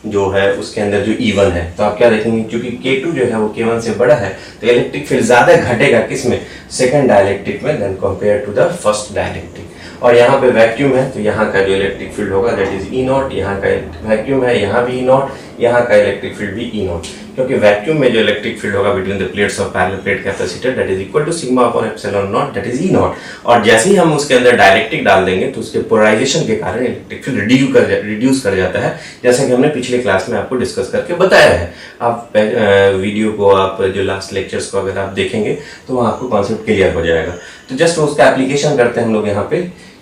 जो है उसके अंदर जो E1 है। तो आप क्या देखेंगे, क्योंकि K2 जो है वो K1 से बड़ा है तो इलेक्ट्रिक फील्ड ज्यादा घटेगा किसमें, सेकंड डाइलेक्ट्रिक में, then compare to the first dielectric. और यहाँ पे वैक्यूम है तो यहाँ का जो इलेक्ट्रिक फील्ड होगा दैट इज E0, यहाँ का वैक्यूम है, यहाँ भी E0, यहाँ का इलेक्ट्रिक फील्ड भी E0, क्योंकि वैक्यूम में जो इलेक्ट्रिक फील्ड होगा between the plates of parallel plate capacitor that is equal to sigma upon epsilon naught that is E0। और जैसे ही हम उसके अंदर डाइलेक्ट्रिक डाल देंगे तो उसके पोलराइजेशन के कारण इलेक्ट्रिक फील्ड रिड्यूस कर जाता है, जैसा कि हमने पिछले क्लास में आपको डिस्कस करके बताया है। आप वीडियो को, आप जो लास्ट लेक्चर्स को अगर आप देखेंगे तो वहाँ आपको कॉन्सेप्ट क्लियर हो जाएगा। तो जस्ट उसका एप्लीकेशन करते हैं हम लोग यहाँ पे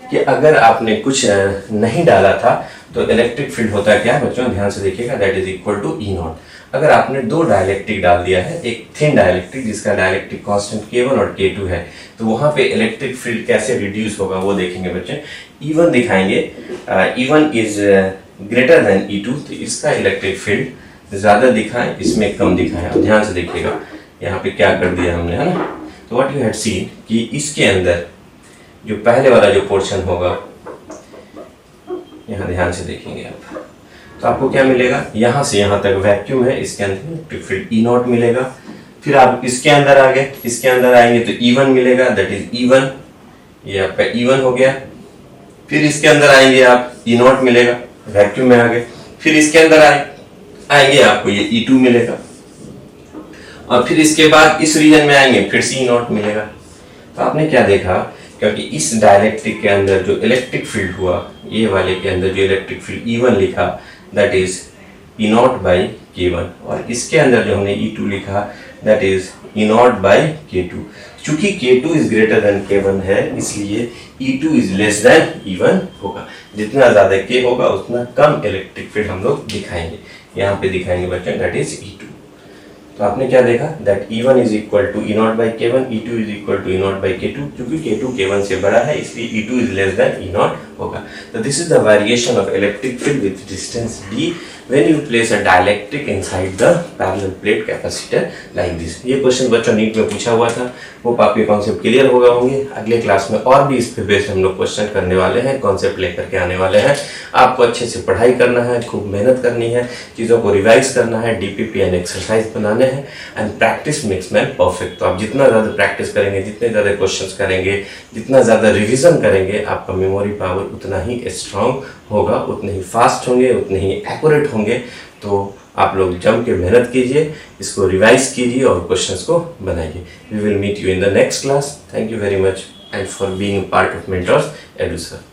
कि अगर आपने कुछ नहीं डाला था तो इलेक्ट्रिक फील्ड होता है क्या बच्चों, ध्यान से देखिएगा, that is equal to E0। अगर आपने दो डाइलेक्ट्रिक डाल दिया है, एक थिन डाइलेक्ट्रिक जिसका डाइलेक्ट्रिक कांस्टेंट K1 और K2 है, तो वहां पे इलेक्ट्रिक फील्ड कैसे रिड्यूस होगा वो देखेंगे बच्चे। E1 दिखाएंगे, E1 is greater than E2, तो इसका इलेक्ट्रिक फील्ड ज्यादा दिखाएं, इसमें कम दिखाएं। अब ध्यान से देखिएगा यहाँ पे क्या कर दिया हमने, है ना। तो व्हाट यू हैड सीन कि इसके अंदर जो पहले वाला जो पोर्शन होगा, यहाँ ध्यान से देखेंगे आप, तो आपको क्या मिलेगा, यहाँ से यहाँ तक वैक्यूम है, इसके अंदर इलेक्ट्रिक फील्ड E0 मिलेगा। फिर आप इसके अंदर आ गए, इसके अंदर आएंगे तो E1 मिलेगा, दैट इज E1, ये आपका E1 हो गया। फिर इसके अंदर आएंगे आप, E0 मिलेगा, वैक्यूम में आ गए। फिर इसके अंदर आएंगे आपको ये E2 मिलेगा, और फिर इसके बाद इस रीजन में आएंगे फिर से E0 मिलेगा। तो आपने क्या देखा, क्योंकि इस डाइलेक्ट्रिक के अंदर जो इलेक्ट्रिक फील्ड हुआ, ये वाले के अंदर जो इलेक्ट्रिक फील्ड E1 लिखा दैट इज E0/K1, और इसके अंदर जो हमने E2 लिखा दैट इज E0/K2। चूंकि K2 is greater than K1 है इसलिए E2 is less than E1 होगा। जितना ज्यादा K होगा उतना कम इलेक्ट्रिक फील्ड हम लोग दिखाएंगे। यहाँ पे दिखाएंगे बच्चों दैट इज E2। तो आपने क्या देखा, that E1 is equal to E0/K1, E2 is equal to E0/K2। क्योंकि K2 K1 से बड़ा है इसलिए E2 is less than E0 होगा। तो this is the variation of electric field with distance d when you place a dielectric inside the parallel plate capacitor like this। ये question बच्चों NEET में पूछा हुआ था, वो आपके कॉन्सेप्ट क्लियर हो गए होंगे। अगले क्लास में और भी इस पे बेस हम लोग क्वेश्चन करने वाले हैं, कॉन्सेप्ट लेकर के आने वाले हैं। आपको अच्छे से पढ़ाई करना है, खूब मेहनत करनी है, चीज़ों को रिवाइज करना है, DPP एंड एक्सरसाइज बनाने हैं, and practice makes man perfect. तो आप जितना ज़्यादा प्रैक्टिस करेंगे, जितने ज़्यादा क्वेश्चन करेंगे, जितना ज़्यादा रिविजन करेंगे, आपका मेमोरी पावर उतना ही स्ट्रांग होगा, उतने ही फास्ट होंगे, उतने ही एक्यूरेट होंगे। तो आप लोग जम के मेहनत कीजिए, इसको रिवाइज कीजिए और क्वेश्चंस को बनाइए। We will meet you in the next class. Thank you very much and for being part of Mentors Edu sir.